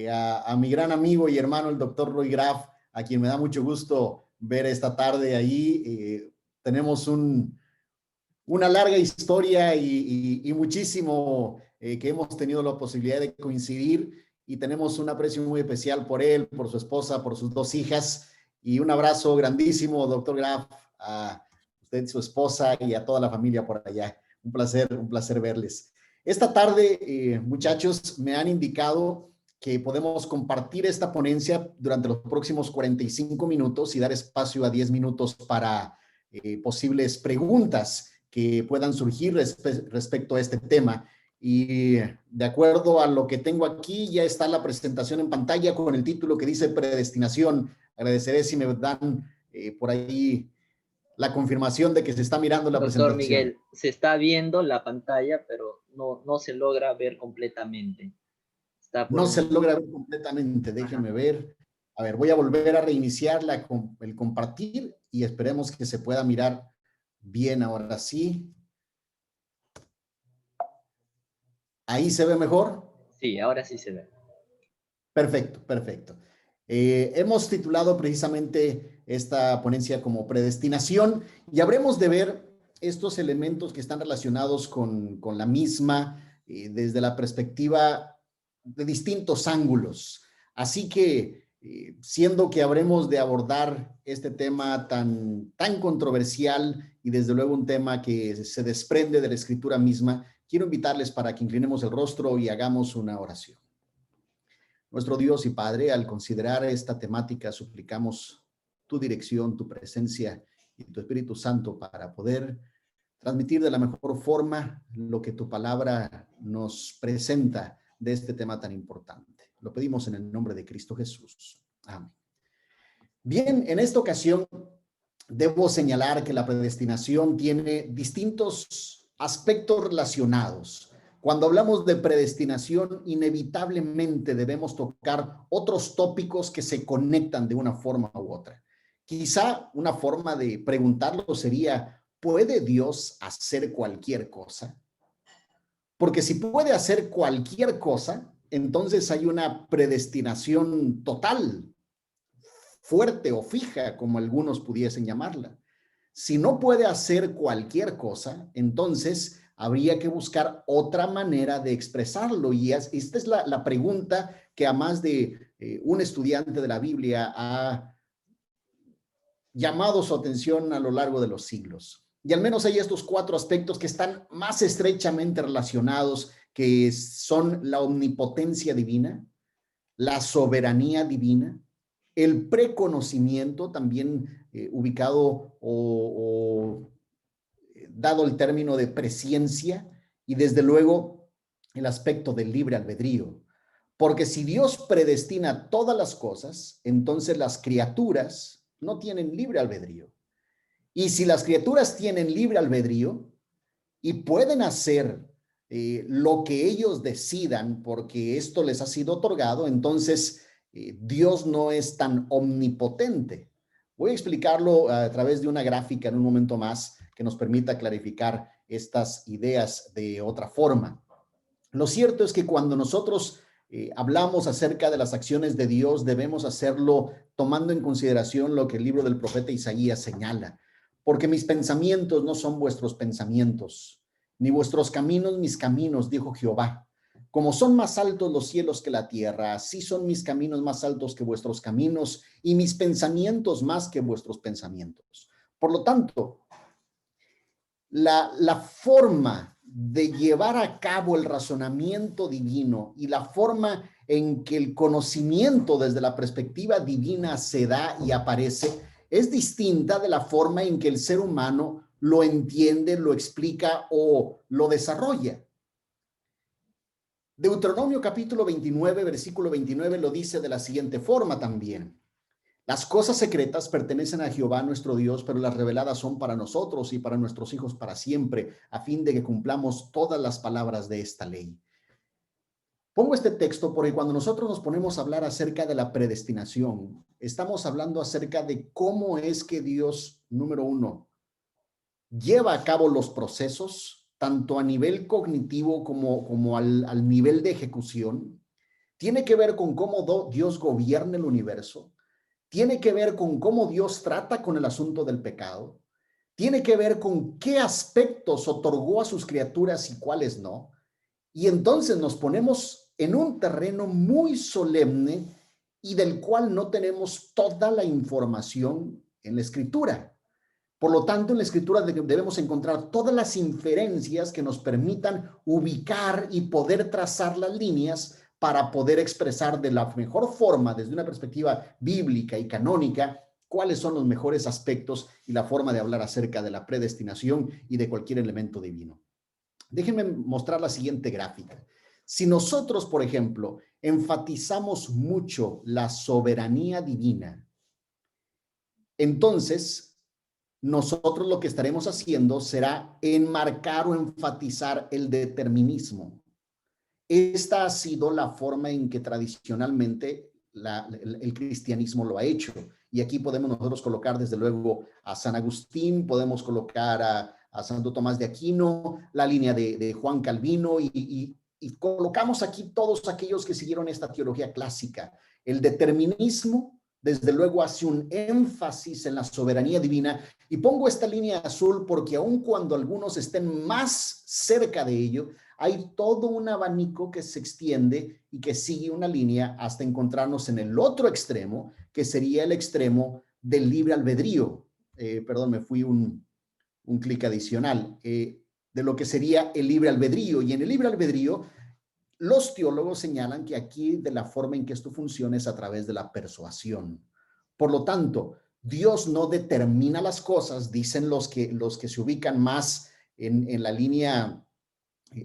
a mi gran amigo y hermano, el doctor Roy Graf, a quien me da mucho gusto ver esta tarde ahí. Tenemos una larga historia y muchísimo que hemos tenido la posibilidad de coincidir, y tenemos un aprecio muy especial por él, por su esposa, por sus 2 hijas, y un abrazo grandísimo, doctor Graf, a usted, su esposa, y a toda la familia por allá. Un placer verles. Esta tarde, muchachos, me han indicado que podemos compartir esta ponencia durante los próximos 45 minutos y dar espacio a 10 minutos para posibles preguntas que puedan surgir respecto a este tema. Y de acuerdo a lo que tengo aquí, ya está la presentación en pantalla con el título que dice Predestinación. Agradeceré si me dan por ahí la confirmación de que se está mirando la presentación. Doctor Miguel, se está viendo la pantalla, pero no se logra ver completamente. No se logra ver completamente, déjenme ver. A ver, voy a volver a reiniciar el compartir y esperemos que se pueda mirar bien ahora sí. ¿Ahí se ve mejor? Sí, ahora sí se ve. Perfecto, perfecto. Hemos titulado precisamente esta ponencia como Predestinación y habremos de ver estos elementos que están relacionados con la misma desde la perspectiva de distintos ángulos. Así que, siendo que habremos de abordar este tema tan controversial y desde luego un tema que se desprende de la Escritura misma, quiero invitarles para que inclinemos el rostro y hagamos una oración. Nuestro Dios y Padre, al considerar esta temática, suplicamos tu dirección, tu presencia y tu Espíritu Santo para poder transmitir de la mejor forma lo que tu palabra nos presenta de este tema tan importante. Lo pedimos en el nombre de Cristo Jesús. Amén. Bien, en esta ocasión debo señalar que la predestinación tiene distintos aspectos relacionados. Cuando hablamos de predestinación, inevitablemente debemos tocar otros tópicos que se conectan de una forma u otra. Quizá una forma de preguntarlo sería, ¿puede Dios hacer cualquier cosa? Porque si puede hacer cualquier cosa, entonces hay una predestinación total, fuerte o fija, como algunos pudiesen llamarla. Si no puede hacer cualquier cosa, entonces habría que buscar otra manera de expresarlo. Y esta es la pregunta que a más de un estudiante de la Biblia ha llamado su atención a lo largo de los siglos. Y al menos hay estos 4 aspectos que están más estrechamente relacionados, que son la omnipotencia divina, la soberanía divina, el preconocimiento, también ubicado o dado el término de presciencia, y desde luego el aspecto del libre albedrío. Porque si Dios predestina todas las cosas, entonces las criaturas no tienen libre albedrío. Y si las criaturas tienen libre albedrío y pueden hacer lo que ellos decidan porque esto les ha sido otorgado, entonces Dios no es tan omnipotente. Voy a explicarlo a través de una gráfica en un momento más que nos permita clarificar estas ideas de otra forma. Lo cierto es que cuando nosotros hablamos acerca de las acciones de Dios, debemos hacerlo tomando en consideración lo que el libro del profeta Isaías señala. Porque mis pensamientos no son vuestros pensamientos, ni vuestros caminos mis caminos, dijo Jehová. Como son más altos los cielos que la tierra, así son mis caminos más altos que vuestros caminos y mis pensamientos más que vuestros pensamientos. Por lo tanto, la forma de llevar a cabo el razonamiento divino y la forma en que el conocimiento desde la perspectiva divina se da y aparece es distinta de la forma en que el ser humano lo entiende, lo explica o lo desarrolla. Deuteronomio capítulo 29, versículo 29 lo dice de la siguiente forma también. Las cosas secretas pertenecen a Jehová nuestro Dios, pero las reveladas son para nosotros y para nuestros hijos para siempre, a fin de que cumplamos todas las palabras de esta ley. Pongo este texto porque cuando nosotros nos ponemos a hablar acerca de la predestinación, estamos hablando acerca de cómo es que Dios, número uno, lleva a cabo los procesos, tanto a nivel cognitivo como al nivel de ejecución. Tiene que ver con cómo Dios gobierna el universo. Tiene que ver con cómo Dios trata con el asunto del pecado. Tiene que ver con qué aspectos otorgó a sus criaturas y cuáles no. Y entonces nos ponemos en un terreno muy solemne y del cual no tenemos toda la información en la Escritura. Por lo tanto, en la Escritura debemos encontrar todas las inferencias que nos permitan ubicar y poder trazar las líneas para poder expresar de la mejor forma, desde una perspectiva bíblica y canónica, cuáles son los mejores aspectos y la forma de hablar acerca de la predestinación y de cualquier elemento divino. Déjenme mostrar la siguiente gráfica. Si nosotros, por ejemplo, enfatizamos mucho la soberanía divina, entonces nosotros lo que estaremos haciendo será enmarcar o enfatizar el determinismo. Esta ha sido la forma en que tradicionalmente el cristianismo lo ha hecho. Y aquí podemos nosotros colocar desde luego a San Agustín, podemos colocar a Santo Tomás de Aquino, la línea de Juan Calvino y colocamos aquí todos aquellos que siguieron esta teología clásica. El determinismo, desde luego, hace un énfasis en la soberanía divina. Y pongo esta línea azul porque aun cuando algunos estén más cerca de ello, hay todo un abanico que se extiende y que sigue una línea hasta encontrarnos en el otro extremo, que sería el extremo del libre albedrío. Perdón, me fui un clic adicional. De lo que sería el libre albedrío. Y en el libre albedrío, los teólogos señalan que aquí de la forma en que esto funciona es a través de la persuasión. Por lo tanto, Dios no determina las cosas, dicen los que se ubican más en la línea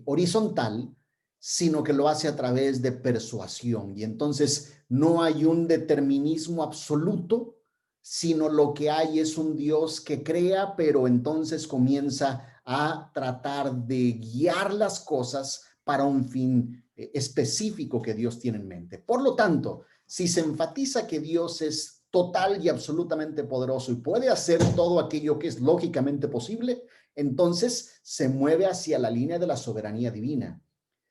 horizontal, sino que lo hace a través de persuasión. Y entonces no hay un determinismo absoluto, sino lo que hay es un Dios que crea, pero entonces comienza a tratar de guiar las cosas para un fin específico que Dios tiene en mente. Por lo tanto, si se enfatiza que Dios es total y absolutamente poderoso y puede hacer todo aquello que es lógicamente posible, entonces se mueve hacia la línea de la soberanía divina.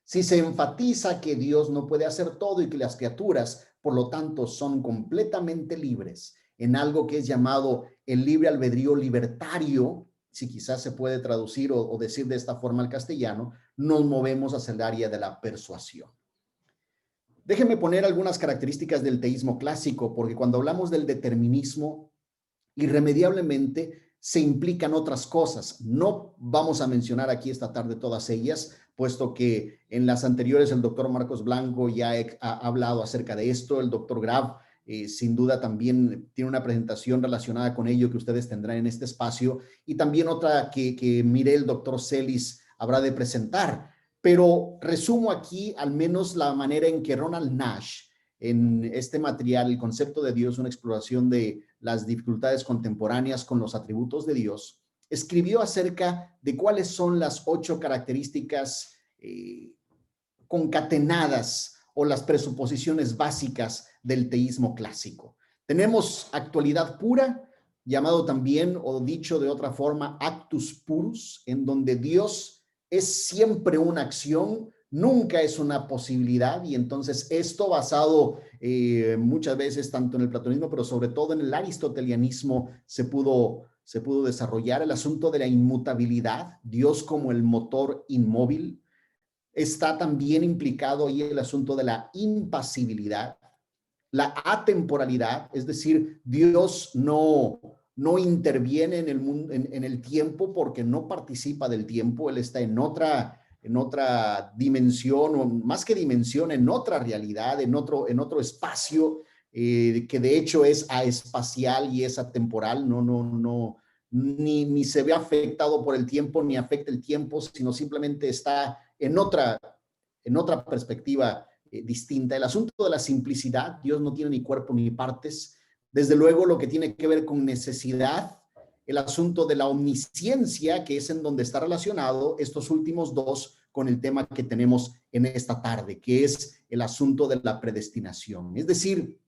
Si se enfatiza que Dios no puede hacer todo y que las criaturas, por lo tanto, son completamente libres en algo que es llamado el libre albedrío libertario, si quizás se puede traducir o decir de esta forma al castellano, nos movemos hacia el área de la persuasión. Déjenme poner algunas características del teísmo clásico, porque cuando hablamos del determinismo, irremediablemente se implican otras cosas. No vamos a mencionar aquí esta tarde todas ellas, puesto que en las anteriores el doctor Marcos Blanco ya ha hablado acerca de esto, el doctor Graf sin duda también tiene una presentación relacionada con ello que ustedes tendrán en este espacio, y también otra que mire el doctor Celis habrá de presentar. Pero resumo aquí al menos la manera en que Ronald Nash, en este material, el concepto de Dios, una exploración de las dificultades contemporáneas con los atributos de Dios, escribió acerca de cuáles son las 8 características concatenadas o las presuposiciones básicas del teísmo clásico. Tenemos actualidad pura, llamado también, o dicho de otra forma, actus purus, en donde Dios es siempre una acción, nunca es una posibilidad, y entonces esto basado muchas veces tanto en el platonismo, pero sobre todo en el aristotelianismo se pudo desarrollar el asunto de la inmutabilidad, Dios como el motor inmóvil. Está también implicado ahí el asunto de la impasibilidad, la atemporalidad, es decir, Dios no interviene en el mundo, en el tiempo, porque no participa del tiempo, Él está en otra dimensión, o más que dimensión, en otra realidad, en otro espacio, que de hecho es aespacial y es atemporal, ni se ve afectado por el tiempo, ni afecta el tiempo, sino simplemente está en otra perspectiva distinta. El asunto de la simplicidad, Dios no tiene ni cuerpo ni partes. Desde luego lo que tiene que ver con necesidad, el asunto de la omnisciencia, que es en donde está relacionado estos últimos dos con el tema que tenemos en esta tarde, que es el asunto de la predestinación. Es decir,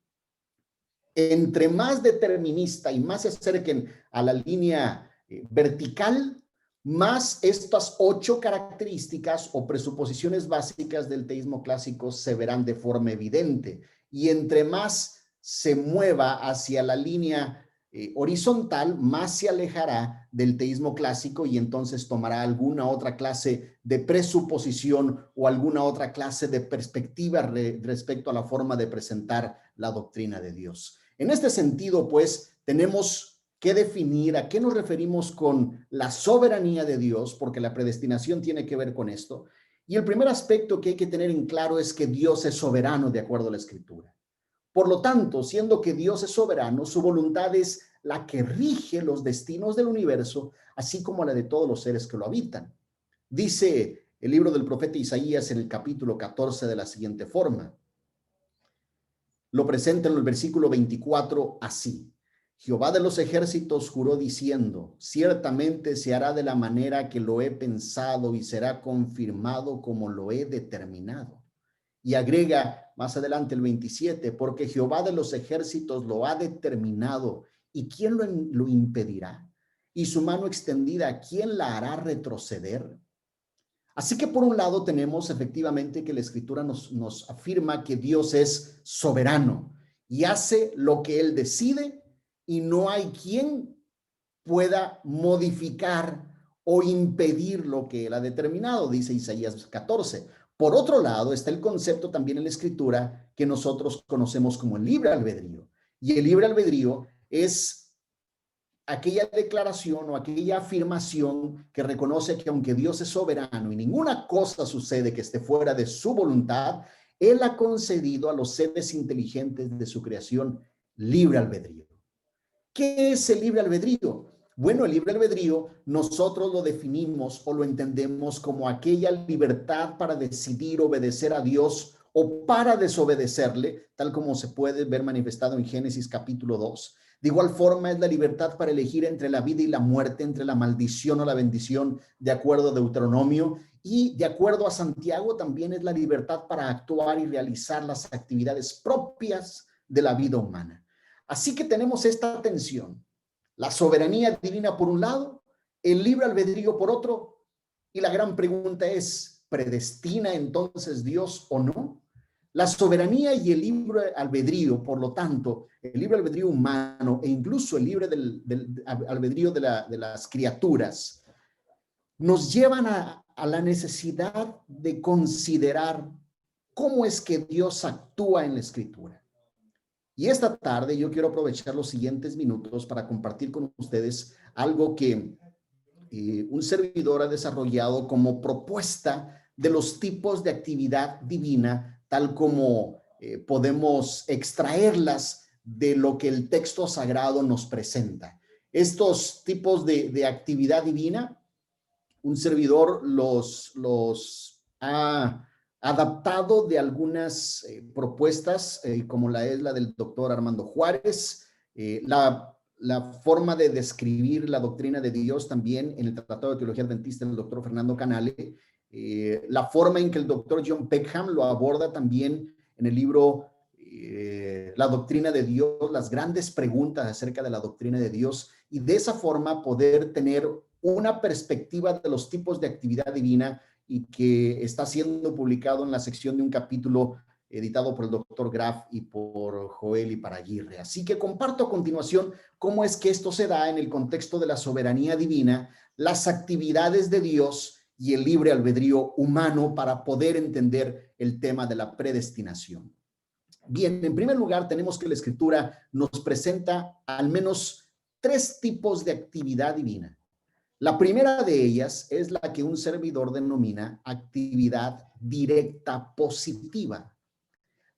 entre más determinista y más se acerquen a la línea vertical, más estas 8 características o presuposiciones básicas del teísmo clásico se verán de forma evidente. Y entre más se mueva hacia la línea horizontal, más se alejará del teísmo clásico, y entonces tomará alguna otra clase de presuposición o alguna otra clase de perspectiva respecto a la forma de presentar la doctrina de Dios. En este sentido, pues, tenemos que definir a qué nos referimos con la soberanía de Dios, porque la predestinación tiene que ver con esto. Y el primer aspecto que hay que tener en claro es que Dios es soberano de acuerdo a la Escritura. Por lo tanto, siendo que Dios es soberano, su voluntad es la que rige los destinos del universo, así como la de todos los seres que lo habitan. Dice el libro del profeta Isaías en el capítulo 14 de la siguiente forma. Lo presenta en el versículo 24 así. Jehová de los ejércitos juró diciendo, ciertamente se hará de la manera que lo he pensado y será confirmado como lo he determinado. Y agrega más adelante el 27, porque Jehová de los ejércitos lo ha determinado, ¿y quién lo impedirá? Y su mano extendida, ¿quién la hará retroceder? Así que por un lado tenemos efectivamente que la Escritura nos afirma que Dios es soberano y hace lo que Él decide, y no hay quien pueda modificar o impedir lo que Él ha determinado, dice Isaías 14. Por otro lado, está el concepto también en la Escritura que nosotros conocemos como el libre albedrío. Y el libre albedrío es aquella declaración o aquella afirmación que reconoce que aunque Dios es soberano y ninguna cosa sucede que esté fuera de su voluntad, Él ha concedido a los seres inteligentes de su creación libre albedrío. ¿Qué es el libre albedrío? Bueno, el libre albedrío nosotros lo definimos o lo entendemos como aquella libertad para decidir obedecer a Dios o para desobedecerle, tal como se puede ver manifestado en Génesis capítulo 2. De igual forma es la libertad para elegir entre la vida y la muerte, entre la maldición o la bendición, de acuerdo a Deuteronomio, y de acuerdo a Santiago también es la libertad para actuar y realizar las actividades propias de la vida humana. Así que tenemos esta tensión, la soberanía divina por un lado, el libre albedrío por otro, y la gran pregunta es, ¿predestina entonces Dios o no? La soberanía y el libre albedrío, por lo tanto, el libre albedrío humano e incluso el libre del albedrío de las criaturas, nos llevan a la necesidad de considerar cómo es que Dios actúa en la Escritura. Y esta tarde yo quiero aprovechar los siguientes minutos para compartir con ustedes algo que un servidor ha desarrollado como propuesta de los tipos de actividad divina, tal como podemos extraerlas de lo que el texto sagrado nos presenta. Estos tipos de actividad divina, un servidor los ha adaptado de algunas propuestas, como la del doctor Armando Juárez, la forma de describir la doctrina de Dios también en el Tratado de Teología Adventista del doctor Fernando Canale, la forma en que el doctor John Peckham lo aborda también en el libro La doctrina de Dios, las grandes preguntas acerca de la doctrina de Dios, y de esa forma poder tener una perspectiva de los tipos de actividad divina y que está siendo publicado en la sección de un capítulo editado por el doctor Graf y por Joel Iparaguirre. Así que comparto a continuación cómo es que esto se da en el contexto de la soberanía divina, las actividades de Dios y el libre albedrío humano para poder entender el tema de la predestinación. Bien, en primer lugar, tenemos que la Escritura nos presenta al menos 3 tipos de actividad divina. La primera de ellas es la que un servidor denomina actividad directa positiva.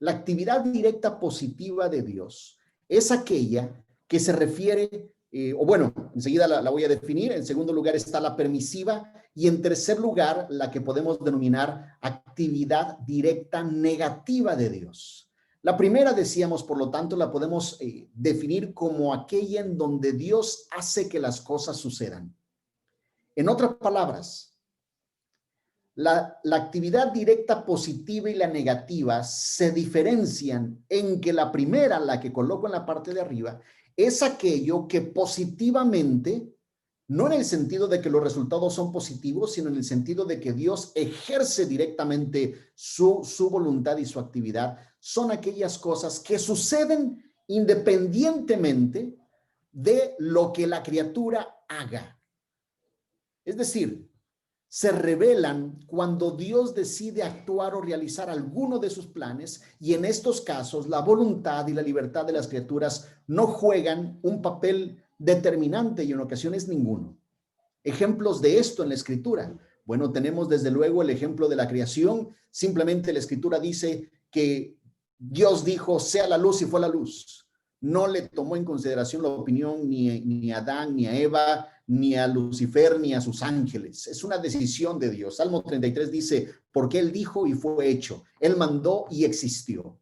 La actividad directa positiva de Dios es aquella que se refiere, enseguida la voy a definir. En segundo lugar está la permisiva y en tercer lugar la que podemos denominar actividad directa negativa de Dios. La primera, decíamos, por lo tanto, la podemos definir como aquella en donde Dios hace que las cosas sucedan. En otras palabras, la actividad directa positiva y la negativa se diferencian en que la primera, la que coloco en la parte de arriba, es aquello que positivamente, no en el sentido de que los resultados son positivos, sino en el sentido de que Dios ejerce directamente su voluntad y su actividad, son aquellas cosas que suceden independientemente de lo que la criatura haga. Es decir, se revelan cuando Dios decide actuar o realizar alguno de sus planes, y en estos casos la voluntad y la libertad de las criaturas no juegan un papel determinante y en ocasiones ninguno. Ejemplos de esto en la Escritura. Bueno, tenemos desde luego el ejemplo de la creación. Simplemente la Escritura dice que Dios dijo, sea la luz, y fue la luz. No le tomó en consideración la opinión ni a Adán, ni a Eva, ni a Lucifer, ni a sus ángeles. Es una decisión de Dios. Salmo 33 dice, porque Él dijo y fue hecho. Él mandó y existió.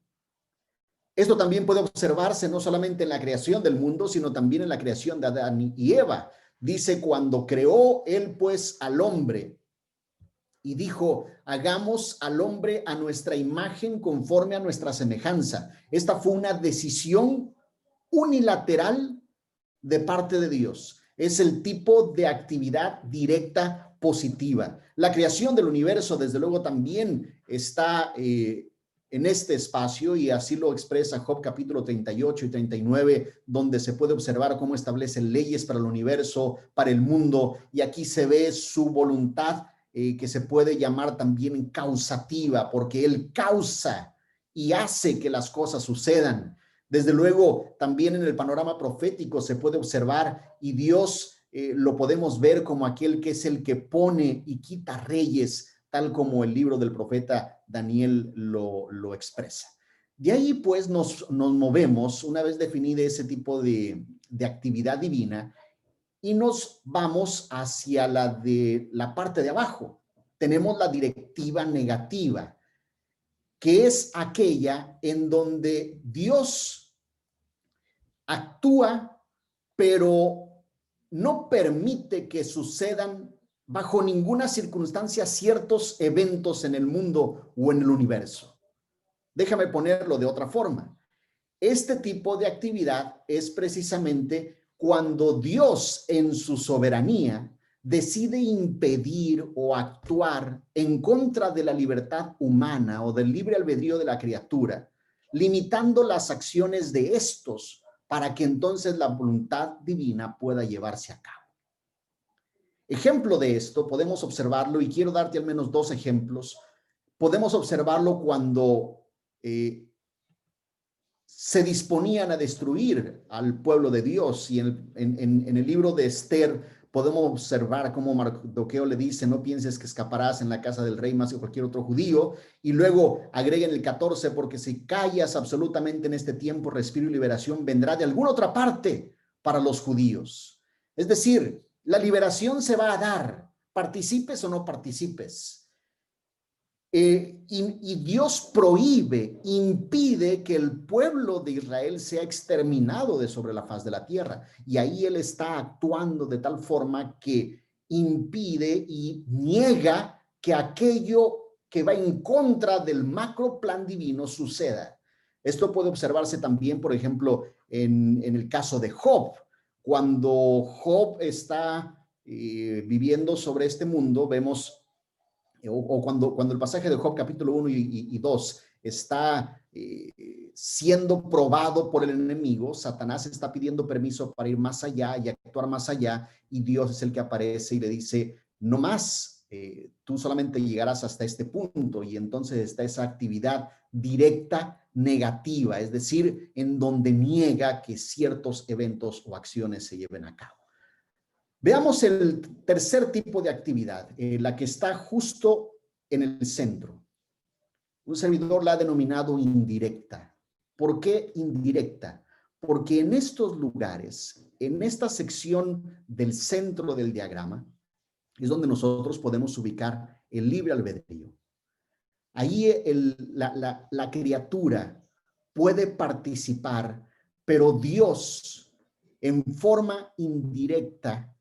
Esto también puede observarse no solamente en la creación del mundo, sino también en la creación de Adán y Eva. Dice, cuando creó Él pues al hombre y dijo, hagamos al hombre a nuestra imagen conforme a nuestra semejanza. Esta fue una decisión unilateral de parte de Dios. Es el tipo de actividad directa positiva. La creación del universo, desde luego, también está en este espacio, y así lo expresa Job capítulo 38 y 39, donde se puede observar cómo establece leyes para el universo, para el mundo, y aquí se ve su voluntad que se puede llamar también causativa, porque Él causa y hace que las cosas sucedan. Desde luego, también en el panorama profético se puede observar, y Dios lo podemos ver como aquel que es el que pone y quita reyes, tal como el libro del profeta Daniel lo expresa. De ahí, pues, nos movemos, una vez definida ese tipo de actividad divina, y nos vamos hacia la parte de abajo. Tenemos la directiva negativa, que es aquella en donde Dios actúa, pero no permite que sucedan bajo ninguna circunstancia ciertos eventos en el mundo o en el universo. Déjame ponerlo de otra forma. Este tipo de actividad es precisamente cuando Dios en su soberanía decide impedir o actuar en contra de la libertad humana o del libre albedrío de la criatura, limitando las acciones de estos para que entonces la voluntad divina pueda llevarse a cabo. Ejemplo de esto, podemos observarlo, y quiero darte al menos 2 ejemplos. Podemos observarlo cuando se disponían a destruir al pueblo de Dios, y en el libro de Esther podemos observar cómo Mardoqueo le dice, no pienses que escaparás en la casa del rey más que cualquier otro judío, y luego agrega en el 14, porque si callas absolutamente en este tiempo, respiro y liberación vendrá de alguna otra parte para los judíos. Es decir, la liberación se va a dar, participes o no participes. Y Dios prohíbe, impide que el pueblo de Israel sea exterminado de sobre la faz de la tierra. Y ahí Él está actuando de tal forma que impide y niega que aquello que va en contra del macro plan divino suceda. Esto puede observarse también, por ejemplo, en el caso de Job. Cuando Job está viviendo sobre este mundo, vemos o cuando el pasaje de Job capítulo 1 y 2 está siendo probado por el enemigo, Satanás está pidiendo permiso para ir más allá y actuar más allá, y Dios es el que aparece y le dice, no más, tú solamente llegarás hasta este punto, y entonces está esa actividad directa negativa, es decir, en donde niega que ciertos eventos o acciones se lleven a cabo. Veamos el tercer tipo de actividad, la que está justo en el centro. Un servidor la ha denominado indirecta. ¿Por qué indirecta? Porque en estos lugares, en esta sección del centro del diagrama, es donde nosotros podemos ubicar el libre albedrío. Ahí la criatura puede participar, pero Dios, en forma indirecta,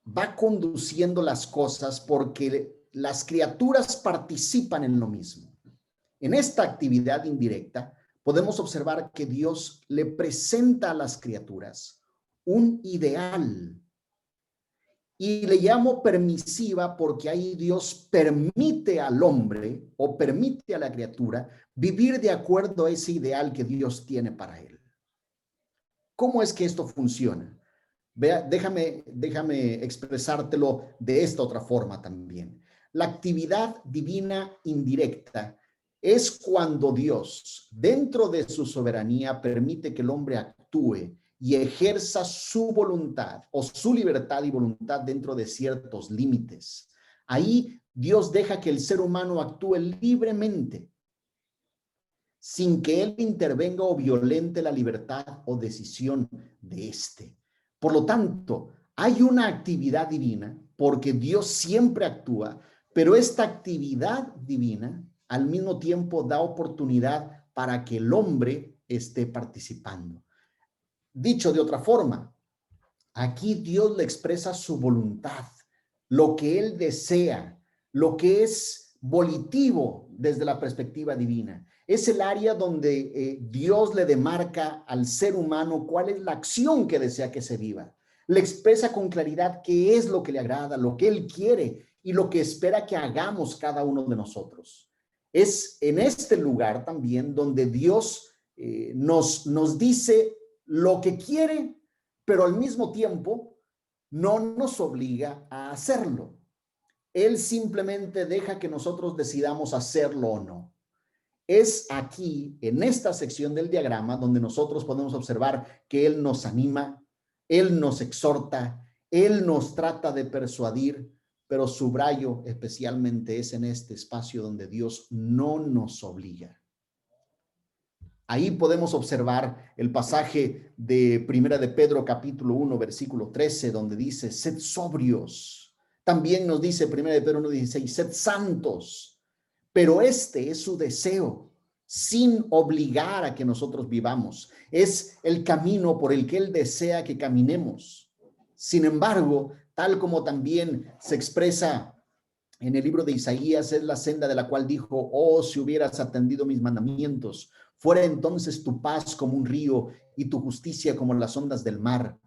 va conduciendo las cosas porque las criaturas participan en lo mismo. En esta actividad indirecta podemos observar que Dios le presenta a las criaturas un ideal, y le llamo permisiva porque ahí Dios permite al hombre o permite a la criatura vivir de acuerdo a ese ideal que Dios tiene para él. ¿Cómo es que esto funciona? Vea, déjame expresártelo de esta otra forma también. La actividad divina indirecta es cuando Dios, dentro de su soberanía, permite que el hombre actúe y ejerza su voluntad o su libertad y voluntad dentro de ciertos límites. Ahí Dios deja que el ser humano actúe libremente, sin que él intervenga o violente la libertad o decisión de éste. Por lo tanto, hay una actividad divina porque Dios siempre actúa, pero esta actividad divina al mismo tiempo da oportunidad para que el hombre esté participando. Dicho de otra forma, aquí Dios le expresa su voluntad, lo que él desea, lo que es volitivo desde la perspectiva divina. Es el área donde Dios le demarca al ser humano cuál es la acción que desea que se viva. Le expresa con claridad qué es lo que le agrada, lo que él quiere y lo que espera que hagamos cada uno de nosotros. Es en este lugar también donde Dios nos dice lo que quiere, pero al mismo tiempo no nos obliga a hacerlo. Él simplemente deja que nosotros decidamos hacerlo o no. Es aquí, en esta sección del diagrama, donde nosotros podemos observar que Él nos anima, Él nos exhorta, Él nos trata de persuadir, pero subrayo especialmente es en este espacio donde Dios no nos obliga. Ahí podemos observar el pasaje de Primera de Pedro capítulo 1 versículo 13, donde dice, sed sobrios. También nos dice Primera de Pedro 1:16, sed santos. Pero este es su deseo, sin obligar a que nosotros vivamos. Es el camino por el que Él desea que caminemos. Sin embargo, tal como también se expresa en el libro de Isaías, es la senda de la cual dijo, oh, si hubieras atendido mis mandamientos, fuera entonces tu paz como un río y tu justicia como las ondas del mar.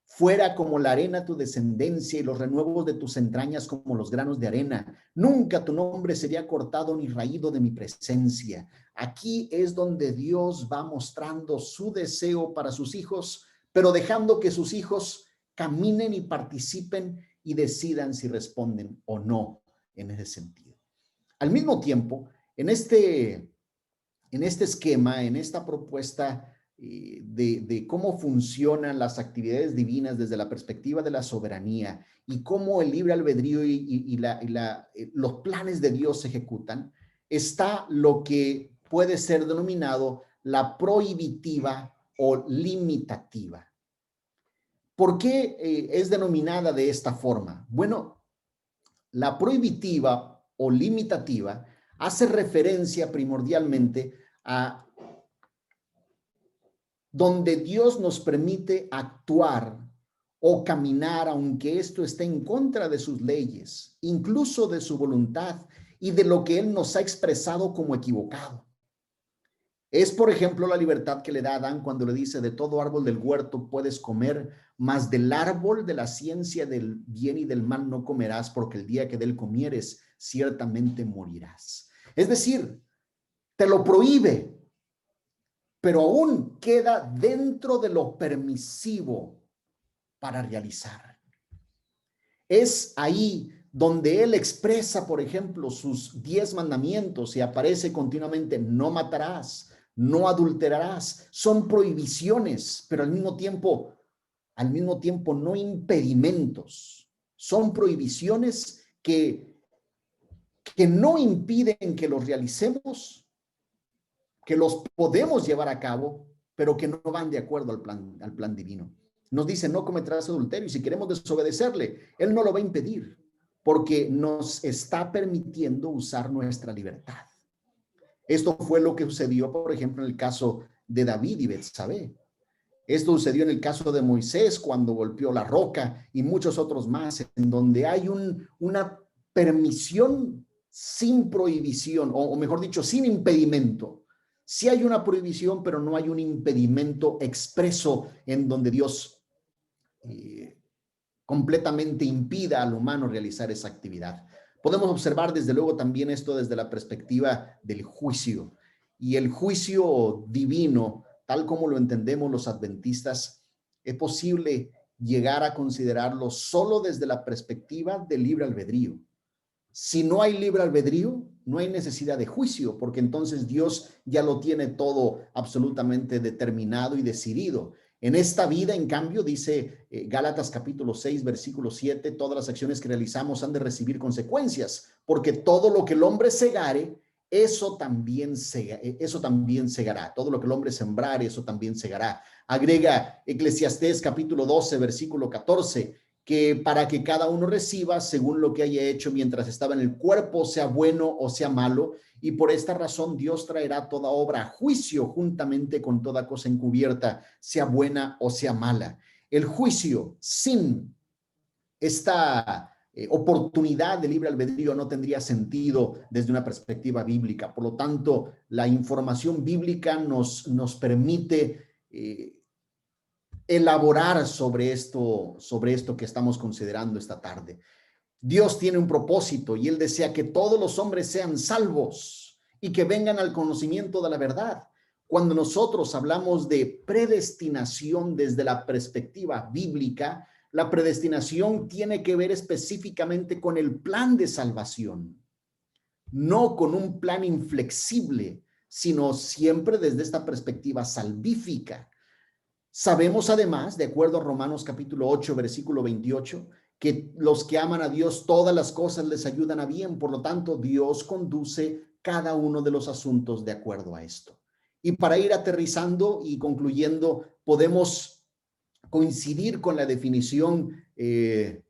Fuera como la arena tu descendencia y los renuevos de tus entrañas como los granos de arena. Nunca tu nombre sería cortado ni raído de mi presencia. Aquí es donde Dios va mostrando su deseo para sus hijos, pero dejando que sus hijos caminen y participen y decidan si responden o no en ese sentido. Al mismo tiempo, en este esquema, en esta propuesta de cómo funcionan las actividades divinas desde la perspectiva de la soberanía y cómo el libre albedrío y los planes de Dios se ejecutan, está lo que puede ser denominado la prohibitiva o limitativa. ¿Por qué es denominada de esta forma? Bueno, la prohibitiva o limitativa hace referencia primordialmente a donde Dios nos permite actuar o caminar, aunque esto esté en contra de sus leyes, incluso de su voluntad y de lo que Él nos ha expresado como equivocado. Es, por ejemplo, la libertad que le da a Adán cuando le dice: de todo árbol del huerto puedes comer, mas del árbol de la ciencia del bien y del mal no comerás, porque el día que de él comieres, ciertamente morirás. Es decir, te lo prohíbe, pero aún queda dentro de lo permisivo para realizar. Es ahí donde él expresa, por ejemplo, sus 10 mandamientos y aparece continuamente: no matarás, no adulterarás. Son prohibiciones, pero al mismo tiempo no impedimentos. Son prohibiciones que no impiden que los realicemos, que los podemos llevar a cabo, pero que no van de acuerdo al plan divino. Nos dice: no cometerás adulterio, y si queremos desobedecerle, él no lo va a impedir, porque nos está permitiendo usar nuestra libertad. Esto fue lo que sucedió, por ejemplo, en el caso de David y Betsabé. Esto sucedió en el caso de Moisés cuando golpeó la roca, y muchos otros más, en donde hay una permisión sin prohibición, o mejor dicho, sin impedimento. Sí hay una prohibición, pero no hay un impedimento expreso en donde Dios completamente impida al humano realizar esa actividad. Podemos observar desde luego también esto desde la perspectiva del juicio. Y el juicio divino, tal como lo entendemos los adventistas, es posible llegar a considerarlo solo desde la perspectiva del libre albedrío. Si no hay libre albedrío, no hay necesidad de juicio, porque entonces Dios ya lo tiene todo absolutamente determinado y decidido. En esta vida, en cambio, dice Gálatas capítulo 6, versículo 7, todas las acciones que realizamos han de recibir consecuencias, porque todo lo que el hombre segare, eso también segará. Todo lo que el hombre sembrare, eso también segará. Agrega Eclesiastés capítulo 12, versículo 14, que para que cada uno reciba según lo que haya hecho mientras estaba en el cuerpo, sea bueno o sea malo, y por esta razón Dios traerá toda obra a juicio juntamente con toda cosa encubierta, sea buena o sea mala. El juicio sin esta oportunidad de libre albedrío no tendría sentido desde una perspectiva bíblica. Por lo tanto, la información bíblica nos permite elaborar sobre esto que estamos considerando esta tarde. Dios tiene un propósito y Él desea que todos los hombres sean salvos y que vengan al conocimiento de la verdad. Cuando nosotros hablamos de predestinación desde la perspectiva bíblica, la predestinación tiene que ver específicamente con el plan de salvación, no con un plan inflexible, sino siempre desde esta perspectiva salvífica. Sabemos además, de acuerdo a Romanos capítulo 8, versículo 28, que los que aman a Dios, todas las cosas les ayudan a bien. Por lo tanto, Dios conduce cada uno de los asuntos de acuerdo a esto. Y para ir aterrizando y concluyendo, podemos coincidir con la definición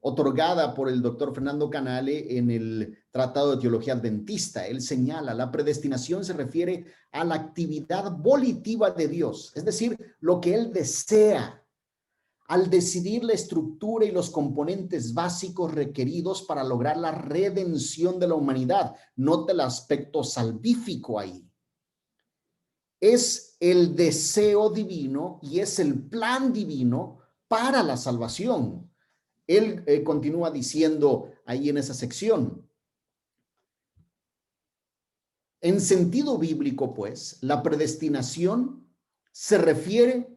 otorgada por el doctor Fernando Canale en el Tratado de Teología Adventista. Él señala: la predestinación se refiere a la actividad volitiva de Dios, es decir, lo que Él desea, al decidir la estructura y los componentes básicos requeridos para lograr la redención de la humanidad. Nota el aspecto salvífico ahí. Es el deseo divino y es el plan divino para la salvación. Él continúa diciendo ahí en esa sección: en sentido bíblico, pues, la predestinación se refiere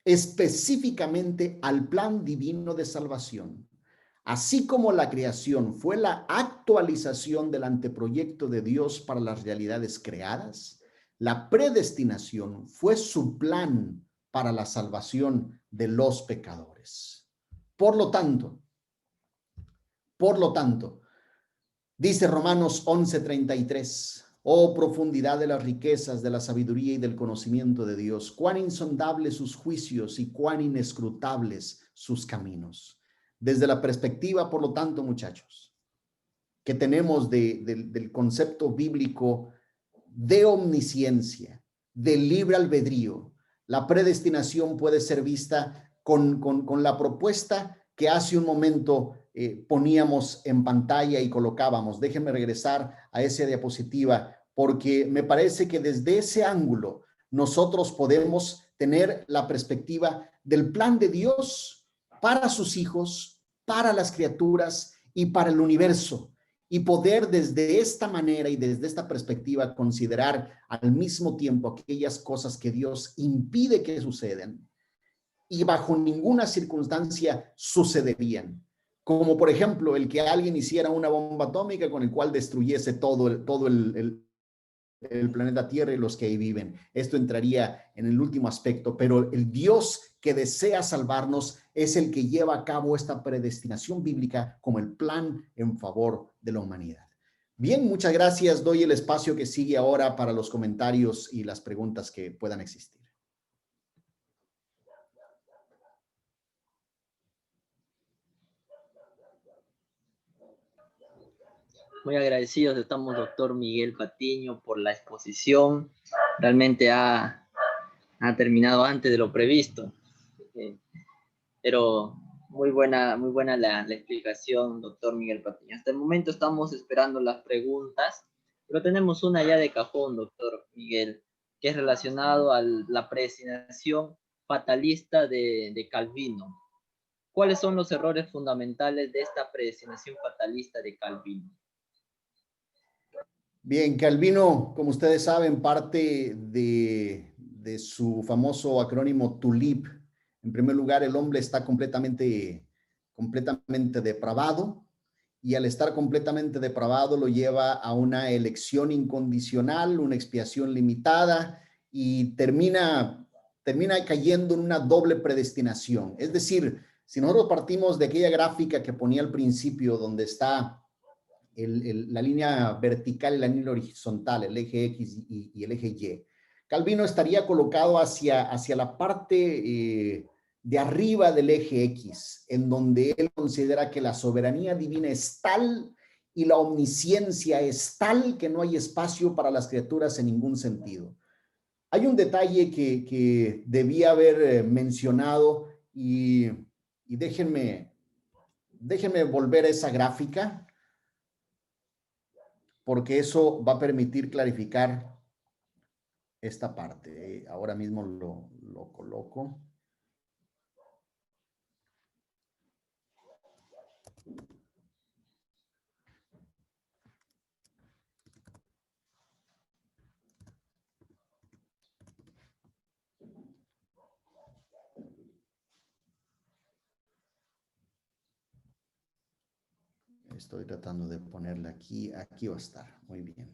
específicamente al plan divino de salvación. Así como la creación fue la actualización del anteproyecto de Dios para las realidades creadas, la predestinación fue su plan para la salvación de los pecadores. Por lo tanto, dice Romanos 11:33, oh profundidad de las riquezas, de la sabiduría y del conocimiento de Dios, cuán insondables sus juicios y cuán inescrutables sus caminos. Desde la perspectiva, por lo tanto, muchachos, que tenemos del concepto bíblico de omnisciencia, de libre albedrío, la predestinación puede ser vista con la propuesta que hace un momento poníamos en pantalla y colocábamos. Déjenme regresar a esa diapositiva porque me parece que desde ese ángulo nosotros podemos tener la perspectiva del plan de Dios para sus hijos, para las criaturas y para el universo, y poder desde esta manera y desde esta perspectiva considerar al mismo tiempo aquellas cosas que Dios impide que sucedan y bajo ninguna circunstancia sucederían. Como por ejemplo el que alguien hiciera una bomba atómica con el cual destruyese todo el planeta Tierra y los que ahí viven. Esto entraría en el último aspecto, pero el Dios que desea salvarnos es el que lleva a cabo esta predestinación bíblica como el plan en favor de la humanidad. Bien, muchas gracias. Doy el espacio que sigue ahora para los comentarios y las preguntas que puedan existir. Muy agradecidos estamos, doctor Miguel Patiño, por la exposición. Realmente ha terminado antes de lo previsto. Pero muy buena la explicación, doctor Miguel Patiño. Hasta el momento estamos esperando las preguntas, pero tenemos una ya de cajón, doctor Miguel, que es relacionado a la predestinación fatalista de Calvino. ¿Cuáles son los errores fundamentales de esta predestinación fatalista de Calvino? Bien, Calvino, como ustedes saben, parte de su famoso acrónimo TULIP. En primer lugar, el hombre está completamente depravado, y al estar completamente depravado lo lleva a una elección incondicional, una expiación limitada, y termina cayendo en una doble predestinación. Es decir, si nosotros partimos de aquella gráfica que ponía al principio, donde está la línea vertical y la línea horizontal, el eje X y el eje Y, Calvino estaría colocado hacia la parte de arriba del eje X, en donde él considera que la soberanía divina es tal y la omnisciencia es tal que no hay espacio para las criaturas en ningún sentido. Hay un detalle que debía haber mencionado, y déjenme volver a esa gráfica, porque eso va a permitir clarificar esta parte. Ahora mismo lo coloco. Estoy tratando de ponerla aquí. Aquí va a estar. Muy bien.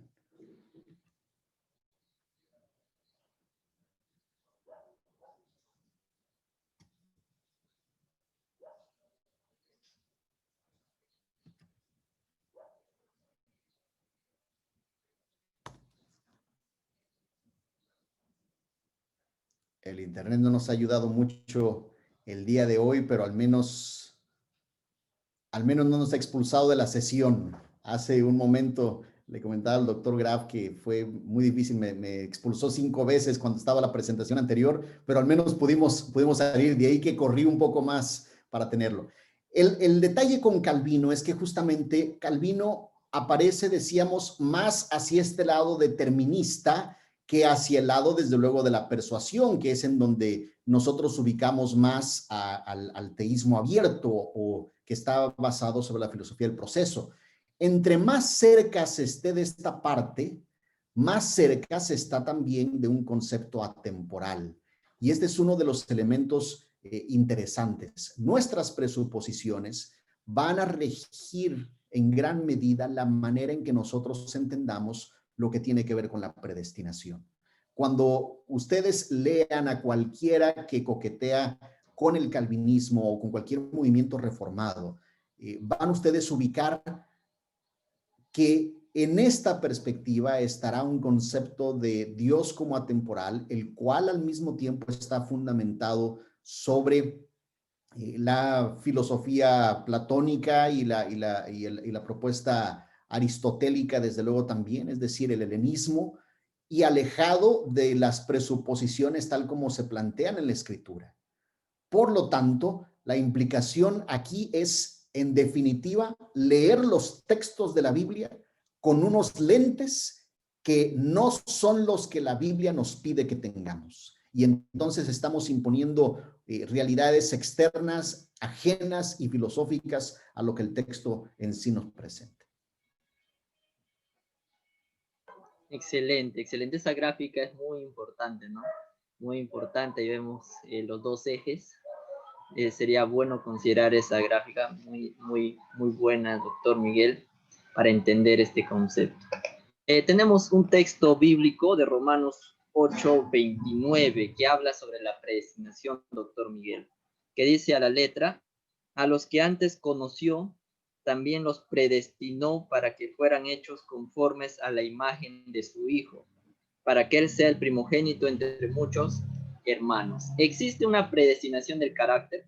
El internet no nos ha ayudado mucho el día de hoy, pero al menos no nos ha expulsado de la sesión. Hace un momento le comentaba al doctor Graf que fue muy difícil, me expulsó 5 veces cuando estaba la presentación anterior, pero al menos pudimos salir de ahí, que corrí un poco más para tenerlo. El detalle con Calvino es que justamente Calvino aparece, decíamos, más hacia este lado determinista que hacia el lado, desde luego, de la persuasión, que es en donde nosotros ubicamos más al teísmo abierto, o que está basado sobre la filosofía del proceso. Entre más cerca se esté de esta parte, más cerca se está también de un concepto atemporal. Y este es uno de los elementos interesantes. Nuestras presuposiciones van a regir en gran medida la manera en que nosotros entendamos lo que tiene que ver con la predestinación. Cuando ustedes lean a cualquiera que coquetea con el calvinismo o con cualquier movimiento reformado, van ustedes a ubicar que en esta perspectiva estará un concepto de Dios como atemporal, el cual al mismo tiempo está fundamentado sobre la filosofía platónica y la propuesta aristotélica, desde luego también, es decir, el helenismo, y alejado de las presuposiciones tal como se plantean en la Escritura. Por lo tanto, la implicación aquí es, en definitiva, leer los textos de la Biblia con unos lentes que no son los que la Biblia nos pide que tengamos. Y entonces estamos imponiendo realidades externas, ajenas y filosóficas a lo que el texto en sí nos presenta. Excelente, excelente. Esa gráfica es muy importante, ¿no? Muy importante. Ahí vemos los dos ejes. Sería bueno considerar esa gráfica, muy buena, doctor Miguel, para entender este concepto. Tenemos un texto bíblico de Romanos 8:29 que habla sobre la predestinación, doctor Miguel, que dice a la letra: a los que antes conoció, también los predestinó para que fueran hechos conformes a la imagen de su Hijo, para que Él sea el primogénito entre muchos hermanos. ¿Existe una predestinación del carácter?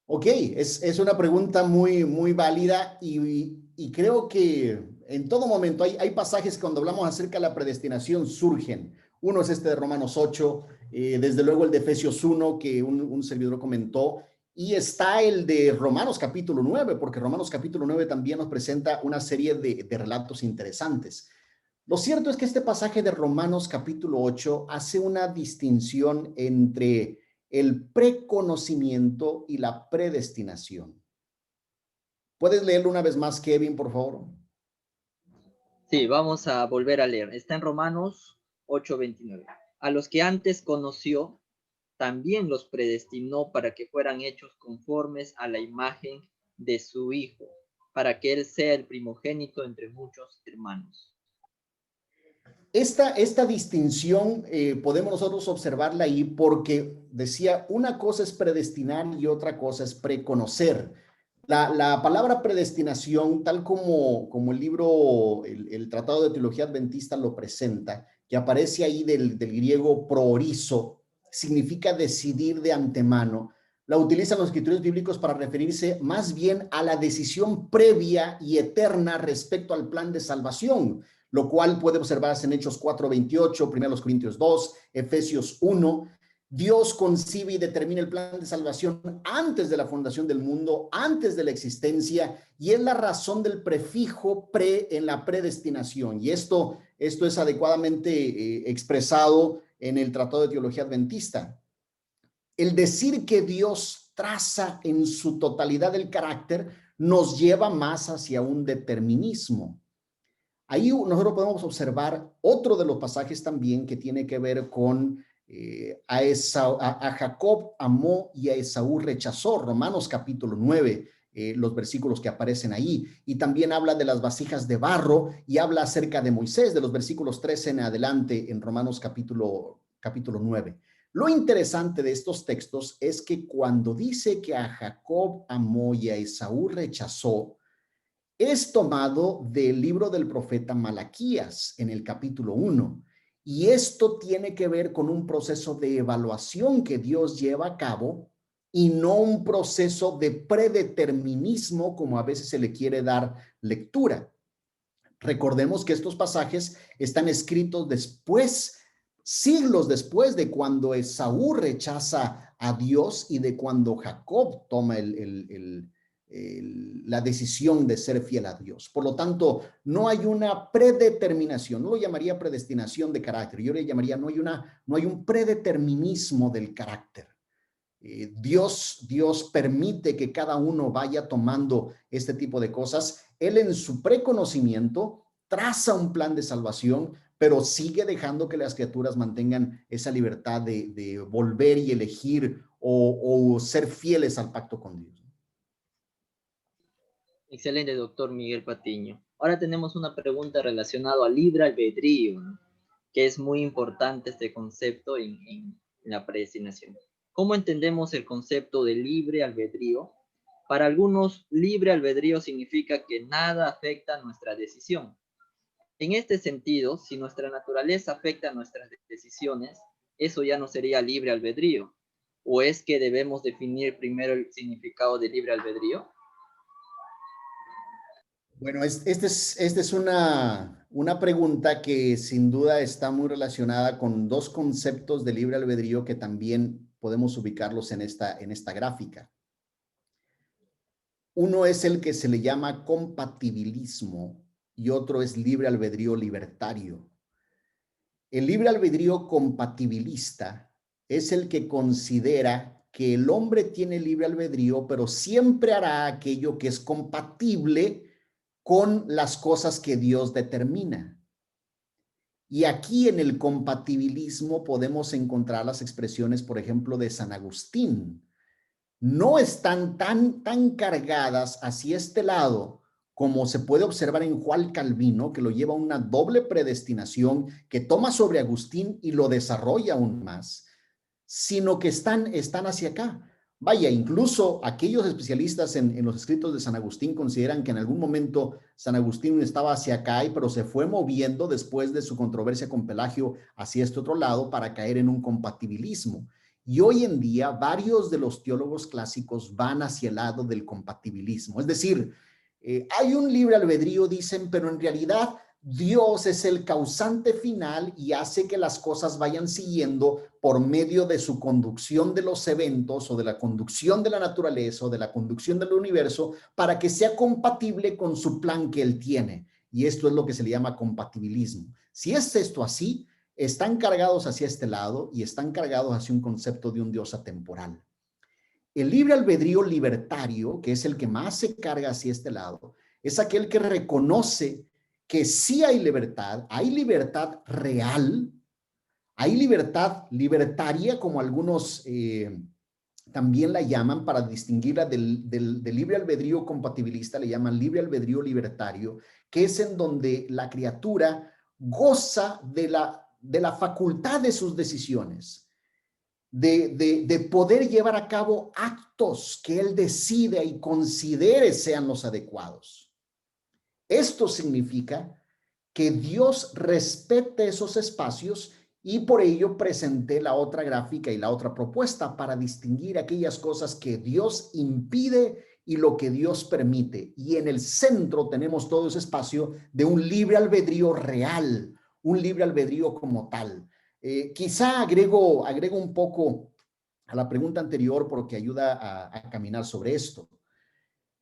Ok, es una pregunta muy válida y creo que en todo momento hay pasajes que cuando hablamos acerca de la predestinación surgen. Uno es este de Romanos 8, desde luego el de Efesios 1 que un servidor comentó, y está el de Romanos capítulo 9, porque Romanos capítulo 9 también nos presenta una serie de relatos interesantes. Lo cierto es que este pasaje de Romanos capítulo 8 hace una distinción entre el preconocimiento y la predestinación. ¿Puedes leerlo una vez más, Kevin, por favor? Sí, vamos a volver a leer. Está en Romanos 8:29. A los que antes conoció, también los predestinó para que fueran hechos conformes a la imagen de su Hijo, para que Él sea el primogénito entre muchos hermanos. Esta distinción podemos nosotros observarla ahí porque decía, una cosa es predestinar y otra cosa es preconocer. La palabra predestinación, tal como el libro, el Tratado de Teología Adventista lo presenta, que aparece ahí del griego proorizo, significa decidir de antemano. La utilizan los escritores bíblicos para referirse más bien a la decisión previa y eterna respecto al plan de salvación, lo cual puede observarse en Hechos 4:28, 1 Corintios 2, Efesios 1. Dios concibe y determina el plan de salvación antes de la fundación del mundo, antes de la existencia, y es la razón del prefijo pre en la predestinación. Y esto es adecuadamente expresado en el Tratado de Teología Adventista. El decir que Dios traza en su totalidad el carácter nos lleva más hacia un determinismo. Ahí nosotros podemos observar otro de los pasajes también que tiene que ver con a Jacob amó y a Esaú rechazó, Romanos capítulo 9, los versículos que aparecen ahí, y también habla de las vasijas de barro y habla acerca de Moisés, de los versículos 13 en adelante en Romanos capítulo 9. Lo interesante de estos textos es que cuando dice que a Jacob amó y a Esaú rechazó, es tomado del libro del profeta Malaquías en el capítulo 1. Y esto tiene que ver con un proceso de evaluación que Dios lleva a cabo y no un proceso de predeterminismo como a veces se le quiere dar lectura. Recordemos que estos pasajes están escritos después, siglos después de cuando Esaú rechaza a Dios y de cuando Jacob toma la decisión de ser fiel a Dios. Por lo tanto, no hay una predeterminación, no lo llamaría predestinación de carácter, yo le llamaría no hay un predeterminismo del carácter. Dios permite que cada uno vaya tomando este tipo de cosas. Él en su preconocimiento traza un plan de salvación, pero sigue dejando que las criaturas mantengan esa libertad de volver y elegir o ser fieles al pacto con Dios. Excelente, doctor Miguel Patiño. Ahora tenemos una pregunta relacionada al libre albedrío, ¿no? Que es muy importante este concepto en la predestinación. ¿Cómo entendemos el concepto de libre albedrío? Para algunos, libre albedrío significa que nada afecta a nuestra decisión. En este sentido, si nuestra naturaleza afecta a nuestras decisiones, eso ya no sería libre albedrío. ¿O es que debemos definir primero el significado de libre albedrío? Bueno, esta es una pregunta que sin duda está muy relacionada con dos conceptos de libre albedrío que también podemos ubicarlos en esta gráfica. Uno es el que se le llama compatibilismo y otro es libre albedrío libertario. El libre albedrío compatibilista es el que considera que el hombre tiene libre albedrío, pero siempre hará aquello que es compatible con las cosas que Dios determina. Y aquí en el compatibilismo podemos encontrar las expresiones, por ejemplo, de San Agustín. No están tan cargadas hacia este lado como se puede observar en Juan Calvino, que lo lleva a una doble predestinación que toma sobre Agustín y lo desarrolla aún más, sino que están hacia acá. Vaya, incluso aquellos especialistas en los escritos de San Agustín consideran que en algún momento San Agustín estaba hacia acá, pero se fue moviendo después de su controversia con Pelagio hacia este otro lado para caer en un compatibilismo. Y hoy en día varios de los teólogos clásicos van hacia el lado del compatibilismo. Es decir, hay un libre albedrío, dicen, pero en realidad Dios es el causante final y hace que las cosas vayan siguiendo por medio de su conducción de los eventos o de la conducción de la naturaleza o de la conducción del universo para que sea compatible con su plan que él tiene. Y esto es lo que se le llama compatibilismo. Si es esto así, están cargados hacia este lado y están cargados hacia un concepto de un Dios atemporal. El libre albedrío libertario, que es el que más se carga hacia este lado, es aquel que reconoce que sí hay libertad real, hay libertad libertaria, como algunos también la llaman, para distinguirla del libre albedrío compatibilista, le llaman libre albedrío libertario, que es en donde la criatura goza de la facultad de sus decisiones, de poder llevar a cabo actos que él decide y considere sean los adecuados. Esto significa que Dios respete esos espacios y por ello presenté la otra gráfica y la otra propuesta para distinguir aquellas cosas que Dios impide y lo que Dios permite. Y en el centro tenemos todo ese espacio de un libre albedrío real, un libre albedrío como tal. Quizá agrego un poco a la pregunta anterior porque ayuda a caminar sobre esto.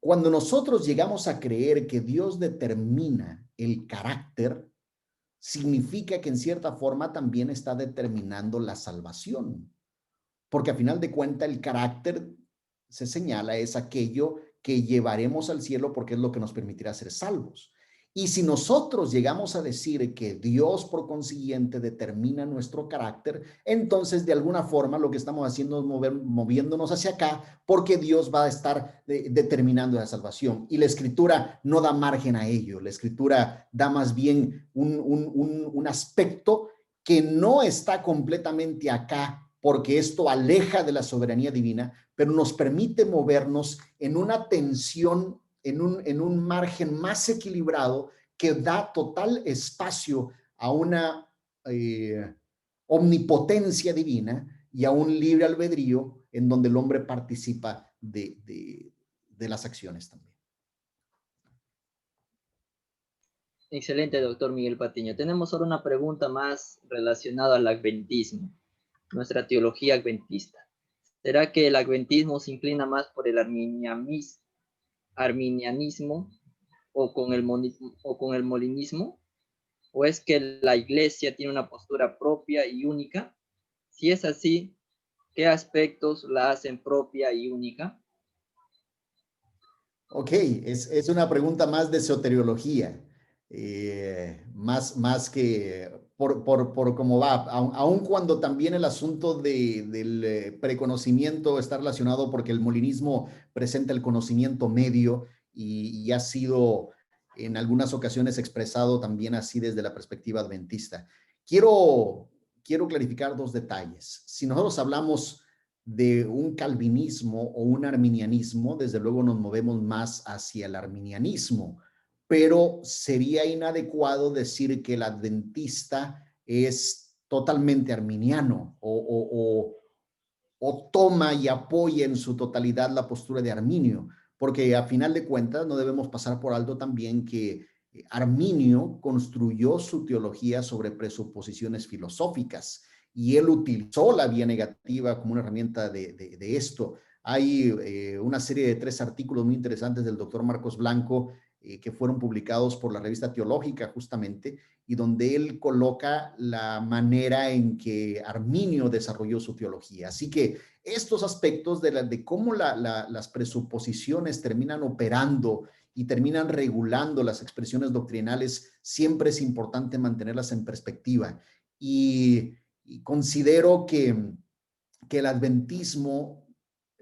Cuando nosotros llegamos a creer que Dios determina el carácter, significa que en cierta forma también está determinando la salvación. Porque a final de cuentas el carácter se señala es aquello que llevaremos al cielo porque es lo que nos permitirá ser salvos. Y si nosotros llegamos a decir que Dios por consiguiente determina nuestro carácter, entonces de alguna forma lo que estamos haciendo es moviéndonos hacia acá porque Dios va a estar determinando la salvación. Y la Escritura no da margen a ello. La Escritura da más bien un aspecto que no está completamente acá porque esto aleja de la soberanía divina, pero nos permite movernos en una tensión, en un margen más equilibrado que da total espacio a una omnipotencia divina y a un libre albedrío en donde el hombre participa de las acciones también. Excelente, doctor Miguel Patiño. Tenemos ahora una pregunta más relacionada al adventismo, nuestra teología adventista. ¿Será que el adventismo se inclina más por el arminianismo o con el molinismo? ¿O es que la iglesia tiene una postura propia y única? Si es así, ¿qué aspectos la hacen propia y única? Ok, es una pregunta más de soteriología, más que por cómo va, aun cuando también el asunto del preconocimiento está relacionado porque el molinismo presenta el conocimiento medio y ha sido en algunas ocasiones expresado también así desde la perspectiva adventista. Quiero clarificar dos detalles. Si nosotros hablamos de un calvinismo o un arminianismo, desde luego nos movemos más hacia el arminianismo, pero sería inadecuado decir que el adventista es totalmente arminiano o toma y apoya en su totalidad la postura de Arminio, porque a final de cuentas no debemos pasar por alto también que Arminio construyó su teología sobre presuposiciones filosóficas y él utilizó la vía negativa como una herramienta de esto. Hay una serie de 3 artículos muy interesantes del doctor Marcos Blanco que fueron publicados por la revista Teológica justamente, y donde él coloca la manera en que Arminio desarrolló su teología. Así que estos aspectos de cómo las presuposiciones terminan operando y terminan regulando las expresiones doctrinales, siempre es importante mantenerlas en perspectiva. Y considero que el adventismo,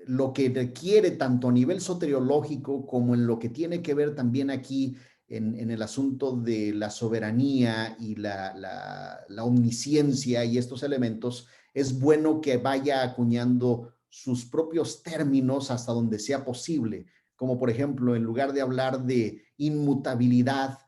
lo que requiere tanto a nivel soteriológico como en lo que tiene que ver también aquí en el asunto de la soberanía y la omnisciencia y estos elementos, es bueno que vaya acuñando sus propios términos hasta donde sea posible, como por ejemplo, en lugar de hablar de inmutabilidad,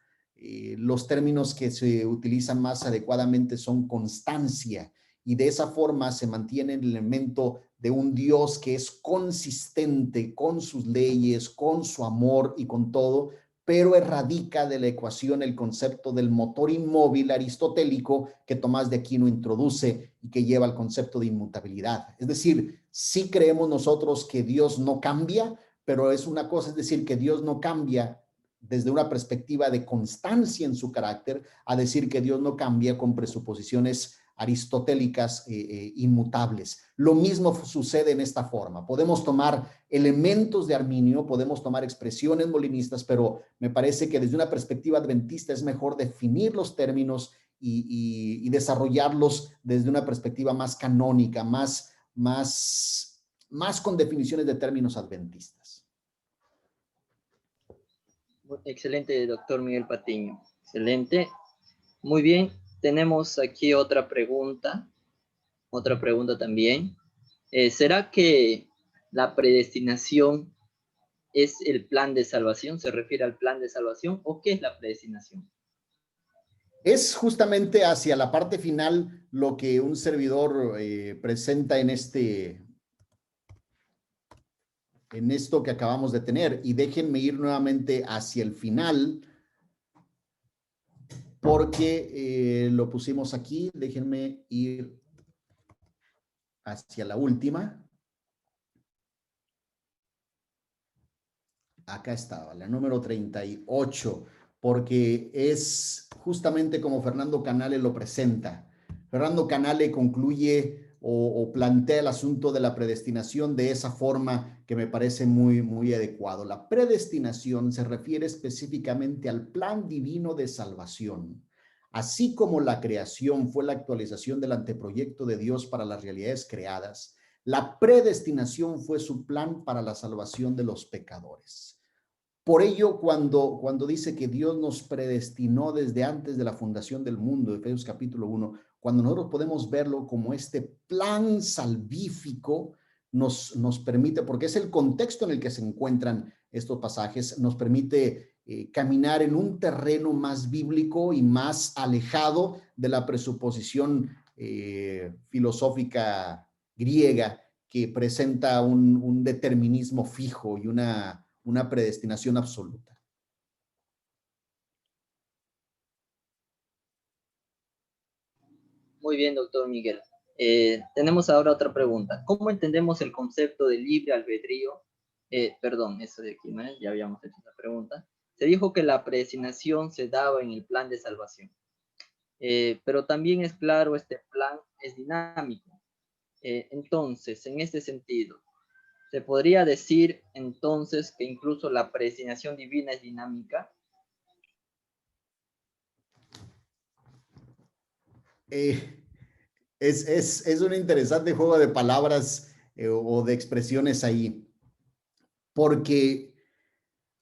los términos que se utilizan más adecuadamente son constancia, y de esa forma se mantiene el elemento de un Dios que es consistente con sus leyes, con su amor y con todo, pero erradica de la ecuación el concepto del motor inmóvil aristotélico que Tomás de Aquino introduce y que lleva al concepto de inmutabilidad. Es decir, sí creemos nosotros que Dios no cambia, pero es una cosa, es decir, que Dios no cambia desde una perspectiva de constancia en su carácter, a decir que Dios no cambia con presuposiciones aristotélicas inmutables. Lo mismo sucede en esta forma. Podemos tomar elementos de Arminio, podemos tomar expresiones molinistas, pero me parece que desde una perspectiva adventista es mejor definir los términos y desarrollarlos desde una perspectiva más canónica, más con definiciones de términos adventistas. Excelente, doctor Miguel Patiño. Excelente. Muy bien. Tenemos aquí otra pregunta también. ¿Será que la predestinación es el plan de salvación? ¿Se refiere al plan de salvación o qué es la predestinación? Es justamente hacia la parte final lo que un servidor presenta en esto que acabamos de tener. Y déjenme ir nuevamente hacia el final, porque lo pusimos aquí. Déjenme ir hacia la última. Acá estaba, la número 38, porque es justamente como Fernando Canale lo presenta. Fernando Canale concluye o plantea el asunto de la predestinación de esa forma que me parece muy, muy adecuado. La predestinación se refiere específicamente al plan divino de salvación. Así como la creación fue la actualización del anteproyecto de Dios para las realidades creadas, la predestinación fue su plan para la salvación de los pecadores. Por ello, cuando dice que Dios nos predestinó desde antes de la fundación del mundo, Efesios capítulo 1, cuando nosotros podemos verlo como este plan salvífico, nos permite, porque es el contexto en el que se encuentran estos pasajes, nos permite caminar en un terreno más bíblico y más alejado de la presuposición filosófica griega que presenta un determinismo fijo y una predestinación absoluta. Muy bien, doctor Miguel. Tenemos ahora otra pregunta. ¿Cómo entendemos el concepto de libre albedrío? Perdón, eso de aquí, ¿no? Ya habíamos hecho esa pregunta. Se dijo que la predestinación se daba en el plan de salvación. Pero también es claro, este plan es dinámico. Entonces, en este sentido, ¿se podría decir entonces que incluso la predestinación divina es dinámica? Es un interesante juego de palabras o de expresiones ahí, porque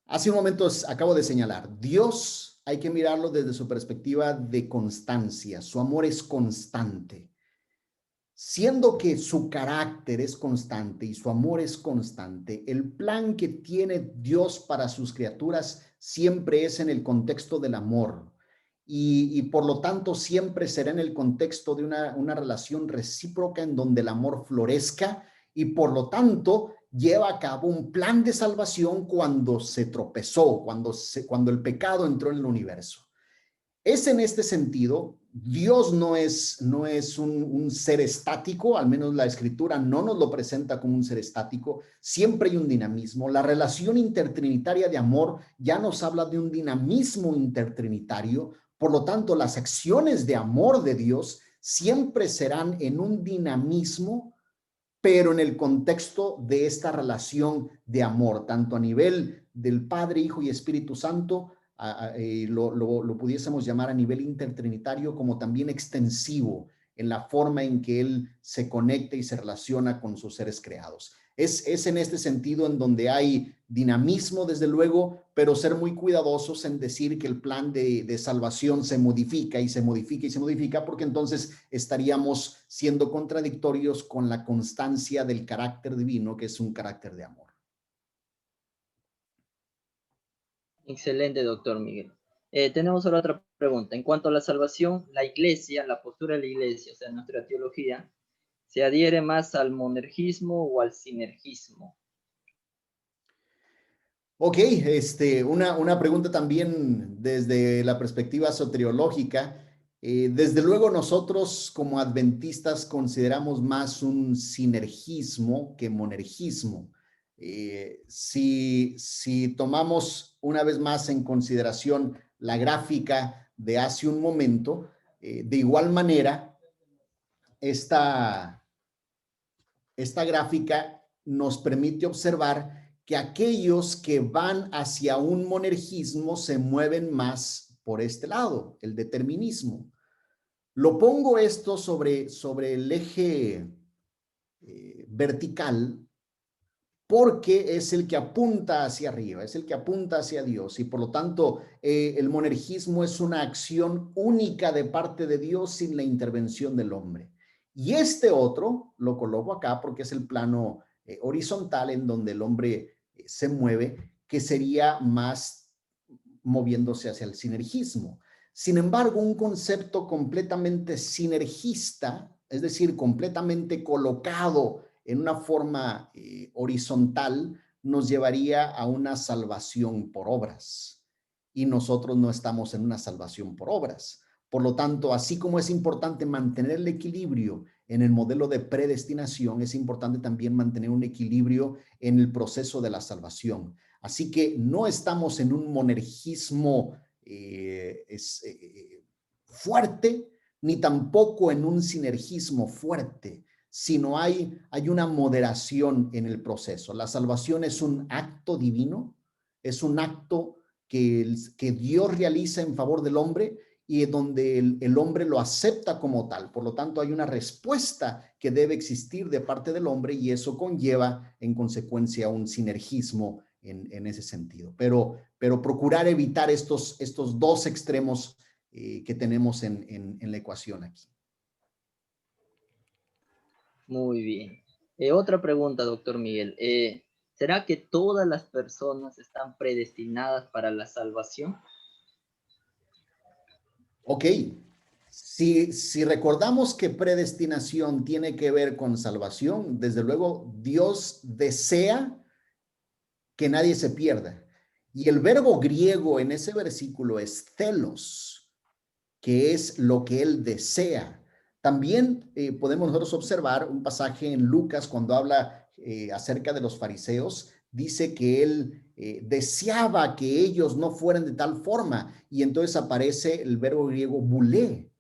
hace un momento acabo de señalar, Dios hay que mirarlo desde su perspectiva de constancia, su amor es constante. Siendo que su carácter es constante y su amor es constante, el plan que tiene Dios para sus criaturas siempre es en el contexto del amor y por lo tanto siempre será en el contexto de una relación recíproca en donde el amor florezca y por lo tanto lleva a cabo un plan de salvación cuando se tropezó, cuando el pecado entró en el universo. Es en este sentido, Dios no es un ser estático, al menos la Escritura no nos lo presenta como un ser estático, siempre hay un dinamismo. La relación intertrinitaria de amor ya nos habla de un dinamismo intertrinitario, por lo tanto, las acciones de amor de Dios siempre serán en un dinamismo, pero en el contexto de esta relación de amor, tanto a nivel del Padre, Hijo y Espíritu Santo, lo pudiésemos llamar a nivel intertrinitario, como también extensivo en la forma en que Él se conecta y se relaciona con sus seres creados. Es en este sentido en donde hay dinamismo, desde luego, pero ser muy cuidadosos en decir que el plan de salvación se modifica y se modifica y se modifica, porque entonces estaríamos siendo contradictorios con la constancia del carácter divino, que es un carácter de amor. Excelente, doctor Miguel. Tenemos ahora otra pregunta. En cuanto a la salvación, la iglesia, la postura de la iglesia, o sea, nuestra teología, ¿se adhiere más al monergismo o al sinergismo? Ok, una pregunta también desde la perspectiva soteriológica. Desde luego nosotros como adventistas consideramos más un sinergismo que monergismo. Si tomamos una vez más en consideración la gráfica de hace un momento, de igual manera, esta gráfica nos permite observar que aquellos que van hacia un monergismo se mueven más por este lado, el determinismo. Lo pongo esto sobre el eje vertical porque es el que apunta hacia arriba, es el que apunta hacia Dios, y por lo tanto el monergismo es una acción única de parte de Dios sin la intervención del hombre. Y este otro lo coloco acá porque es el plano horizontal en donde el hombre se mueve, que sería más moviéndose hacia el sinergismo. Sin embargo, un concepto completamente sinergista, es decir, completamente colocado en una forma horizontal, nos llevaría a una salvación por obras. Y nosotros no estamos en una salvación por obras. Por lo tanto, así como es importante mantener el equilibrio en el modelo de predestinación, es importante también mantener un equilibrio en el proceso de la salvación. Así que no estamos en un monergismo fuerte, ni tampoco en un sinergismo fuerte, sino hay una moderación en el proceso. La salvación es un acto divino, es un acto que Dios realiza en favor del hombre y donde el hombre lo acepta como tal. Por lo tanto, hay una respuesta que debe existir de parte del hombre y eso conlleva en consecuencia un sinergismo en ese sentido. Pero procurar evitar estos dos extremos que tenemos en la ecuación aquí. Muy bien. Otra pregunta, doctor Miguel. ¿Será que todas las personas están predestinadas para la salvación? Ok. Si recordamos que predestinación tiene que ver con salvación, desde luego Dios desea que nadie se pierda. Y el verbo griego en ese versículo es telos, que es lo que Él desea. También podemos nosotros observar un pasaje en Lucas cuando habla acerca de los fariseos, dice que Él deseaba que ellos no fueran de tal forma, y entonces aparece el verbo griego bulé,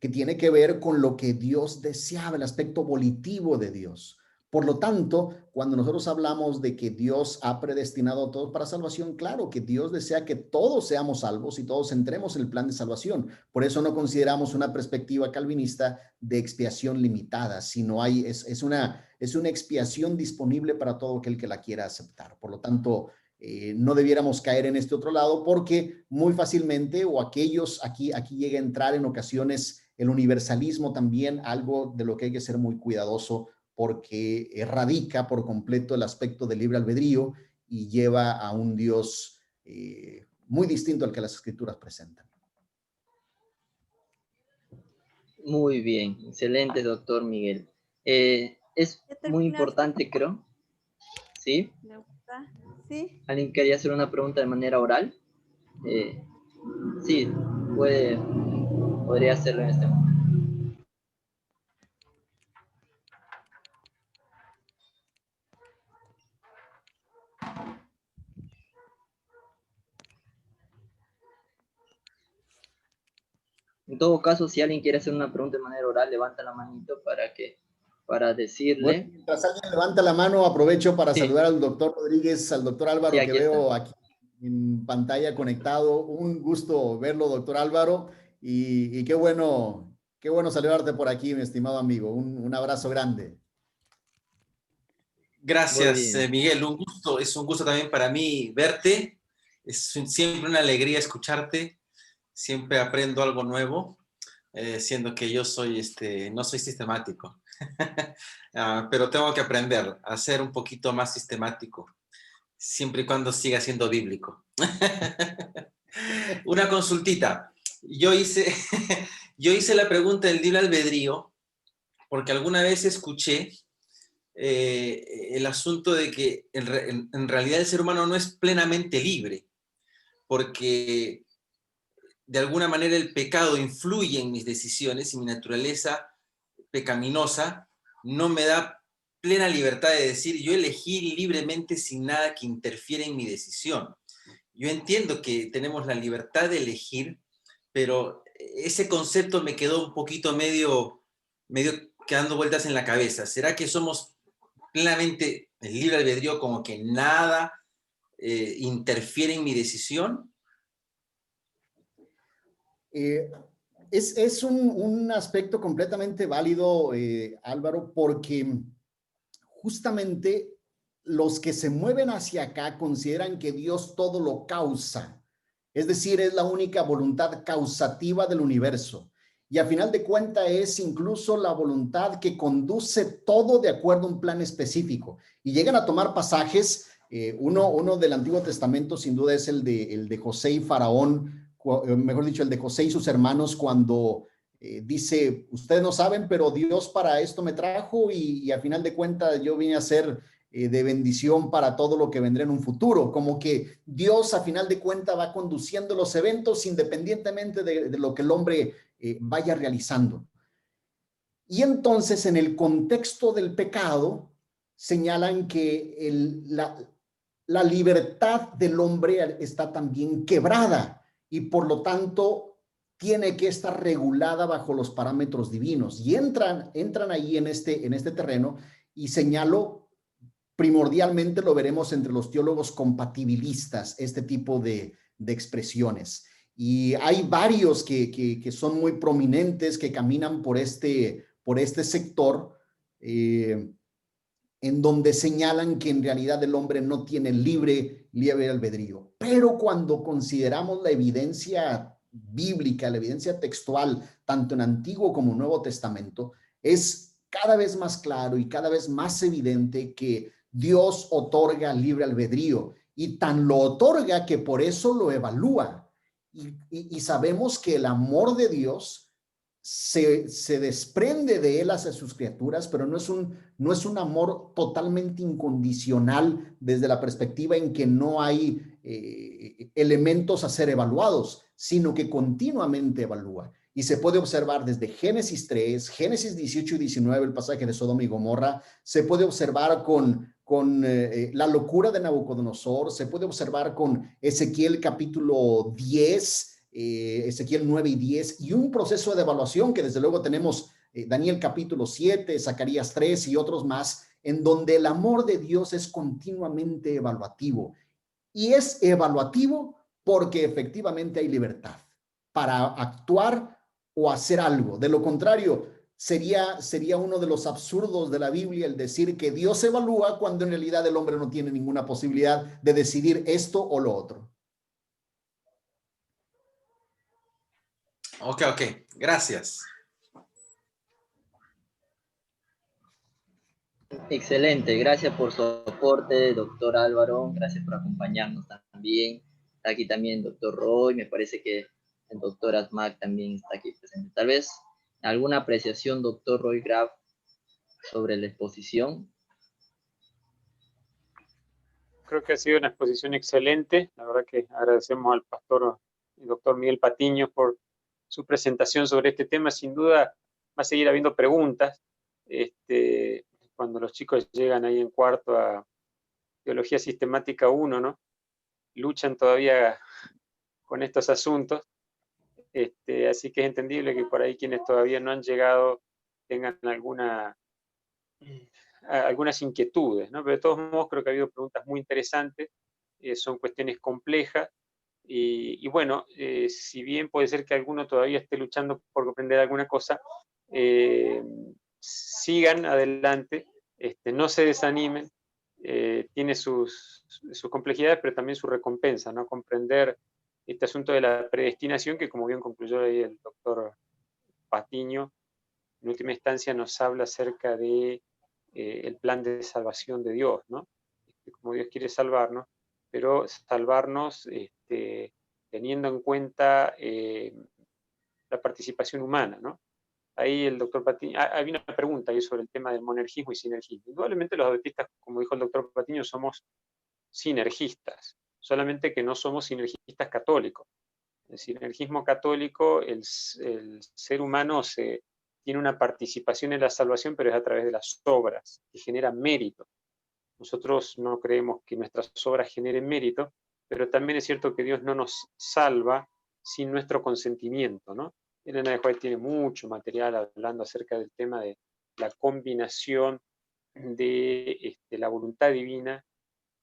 que tiene que ver con lo que Dios deseaba, el aspecto volitivo de Dios. Por lo tanto, cuando nosotros hablamos de que Dios ha predestinado a todos para salvación, claro que Dios desea que todos seamos salvos y todos entremos en el plan de salvación. Por eso no consideramos una perspectiva calvinista de expiación limitada, sino es una expiación disponible para todo aquel que la quiera aceptar. Por lo tanto, no debiéramos caer en este otro lado porque muy fácilmente, o aquellos, aquí llega a entrar en ocasiones el universalismo también, algo de lo que hay que ser muy cuidadoso porque erradica por completo el aspecto del libre albedrío y lleva a un Dios muy distinto al que las escrituras presentan. Muy bien, excelente, doctor Miguel. Es muy importante, creo. ¿Sí? ¿Sí? ¿Alguien quería hacer una pregunta de manera oral? Sí, podría hacerlo en este momento. En todo caso, si alguien quiere hacer una pregunta de manera oral, levanta la manito para decirle. Bueno, mientras alguien levanta la mano, aprovecho para saludar al doctor Rodríguez, al doctor Álvaro, Sí, que veo aquí en pantalla conectado. Un gusto verlo, doctor Álvaro, y qué bueno saludarte por aquí, mi estimado amigo. Un abrazo grande. Gracias, Miguel. Es un gusto también para mí verte. Siempre una alegría escucharte. Siempre aprendo algo nuevo, siendo que yo no soy sistemático. Pero tengo que aprender a ser un poquito más sistemático, siempre y cuando siga siendo bíblico. Una consultita. Yo hice la pregunta del libre albedrío porque alguna vez escuché el asunto de que en realidad el ser humano no es plenamente libre, porque de alguna manera el pecado influye en mis decisiones y mi naturaleza pecaminosa no me da plena libertad de decir yo elegí libremente sin nada que interfiera en mi decisión. Yo entiendo que tenemos la libertad de elegir, pero ese concepto me quedó un poquito medio quedando vueltas en la cabeza. ¿Será que somos plenamente el libre albedrío, como que nada interfiere en mi decisión? Es un aspecto completamente válido, Álvaro, porque justamente los que se mueven hacia acá consideran que Dios todo lo causa. Es decir, es la única voluntad causativa del universo. Y a final de cuentas es incluso la voluntad que conduce todo de acuerdo a un plan específico. Y llegan a tomar pasajes, uno del Antiguo Testamento sin duda es el de José y Faraón, mejor dicho, el de José y sus hermanos cuando dice, ustedes no saben, pero Dios para esto me trajo y a final de cuentas yo vine a ser de bendición para todo lo que vendrá en un futuro. Como que Dios a final de cuentas va conduciendo los eventos independientemente de lo que el hombre vaya realizando. Y entonces en el contexto del pecado señalan que la libertad del hombre está también quebrada y por lo tanto tiene que estar regulada bajo los parámetros divinos. Y entran ahí en este terreno y señalo, primordialmente lo veremos entre los teólogos compatibilistas, este tipo de expresiones. Y hay varios que son muy prominentes, que caminan por este sector, en donde señalan que en realidad el hombre no tiene libre albedrío. Pero cuando consideramos la evidencia bíblica, la evidencia textual, tanto en Antiguo como Nuevo Testamento, es cada vez más claro y cada vez más evidente que Dios otorga libre albedrío y tan lo otorga que por eso lo evalúa. Y sabemos que el amor de Dios se desprende de él hacia sus criaturas, pero no es un amor totalmente incondicional desde la perspectiva en que no hay elementos a ser evaluados, sino que continuamente evalúa. Y se puede observar desde Génesis 3, Génesis 18 y 19, el pasaje de Sodoma y Gomorra, se puede observar con la locura de Nabucodonosor, se puede observar con Ezequiel capítulo 10, Ezequiel 9 y 10, y un proceso de evaluación que desde luego tenemos Daniel capítulo 7, Zacarías 3 y otros más, en donde el amor de Dios es continuamente evaluativo. Y es evaluativo porque efectivamente hay libertad para actuar o hacer algo. De lo contrario, sería uno de los absurdos de la Biblia el decir que Dios evalúa cuando en realidad el hombre no tiene ninguna posibilidad de decidir esto o lo otro. Ok, gracias. Excelente, gracias por su aporte, doctor Álvaro, gracias por acompañarnos también. Está aquí también el doctor Roy, me parece que el doctor Asmac también está aquí presente. Tal vez alguna apreciación, doctor Roy Graf, sobre la exposición. Creo que ha sido una exposición excelente. La verdad que agradecemos al pastor y doctor Miguel Patiño por su presentación sobre este tema. Sin duda va a seguir habiendo preguntas. Cuando los chicos llegan ahí en cuarto a Teología Sistemática 1, ¿no? Luchan todavía con estos asuntos. Así que es entendible que por ahí quienes todavía no han llegado tengan algunas inquietudes, ¿no? Pero de todos modos creo que ha habido preguntas muy interesantes, son cuestiones complejas, y bueno, si bien puede ser que alguno todavía esté luchando por comprender alguna cosa, sigan adelante, no se desanimen, tiene sus complejidades, pero también su recompensa, ¿no? Comprender este asunto de la predestinación, que como bien concluyó ahí el doctor Patiño, en última instancia nos habla acerca de el plan de salvación de Dios, ¿no? Como Dios quiere salvarnos, pero salvarnos teniendo en cuenta la participación humana, ¿no? Ahí el doctor Patiño, había una pregunta ahí sobre el tema del monergismo y sinergismo. Indudablemente los adventistas, como dijo el doctor Patiño, somos sinergistas, solamente que no somos sinergistas católicos. El sinergismo católico, el ser humano tiene una participación en la salvación, pero es a través de las obras, que generan mérito. Nosotros no creemos que nuestras obras generen mérito, pero también es cierto que Dios no nos salva sin nuestro consentimiento, ¿no? Elena de White tiene mucho material hablando acerca del tema de la combinación de la voluntad divina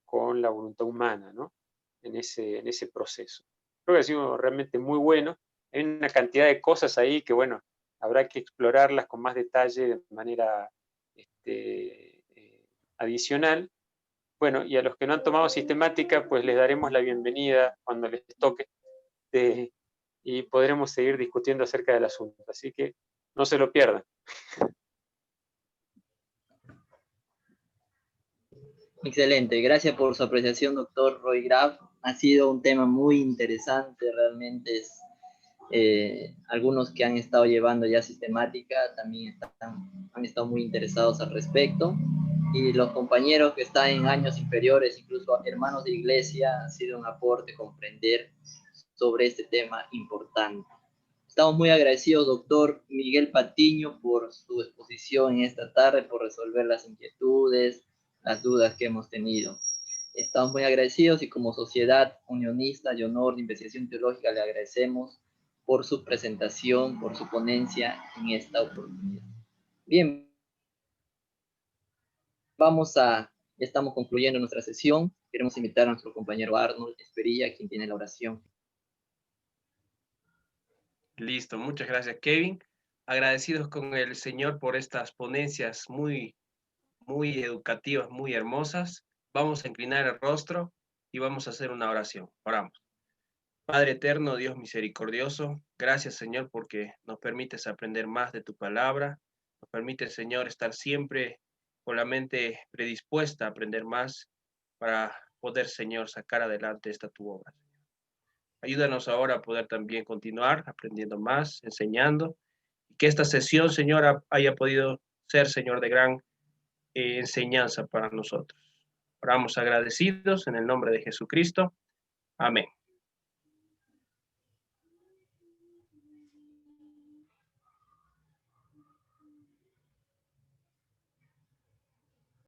con la voluntad humana, ¿no? En ese proceso. Creo que ha sido realmente muy bueno. Hay una cantidad de cosas ahí que, bueno, habrá que explorarlas con más detalle de manera adicional. Bueno, y a los que no han tomado sistemática, pues les daremos la bienvenida cuando les toque, y podremos seguir discutiendo acerca del asunto. Así que no se lo pierdan. Excelente, gracias por su apreciación, doctor Roy Graf. Ha sido un tema muy interesante, realmente algunos que han estado llevando ya sistemática también han estado muy interesados al respecto, y los compañeros que están en años inferiores, incluso hermanos de iglesia, ha sido un aporte comprender sobre este tema importante. Estamos muy agradecidos, doctor Miguel Patiño, por su exposición en esta tarde, por resolver las inquietudes, las dudas que hemos tenido. Estamos muy agradecidos, y como Sociedad Unionista y Honor de Investigación Teológica le agradecemos por su presentación, por su ponencia en esta oportunidad. Bien, ya estamos concluyendo nuestra sesión. Queremos invitar a nuestro compañero Arnold Esperilla, quien tiene la oración. Listo, muchas gracias, Kevin. Agradecidos con el Señor por estas ponencias muy educativas, muy hermosas. Vamos a inclinar el rostro y vamos a hacer una oración. Oramos. Padre eterno, Dios misericordioso, gracias, Señor, porque nos permites aprender más de tu palabra. Nos permites, Señor, estar siempre con la mente predispuesta a aprender más para poder, Señor, sacar adelante esta tu obra. Ayúdanos ahora a poder también continuar aprendiendo más, enseñando, y que esta sesión, Señor, haya podido ser, Señor, de gran enseñanza para nosotros. Oramos agradecidos en el nombre de Jesucristo. Amén.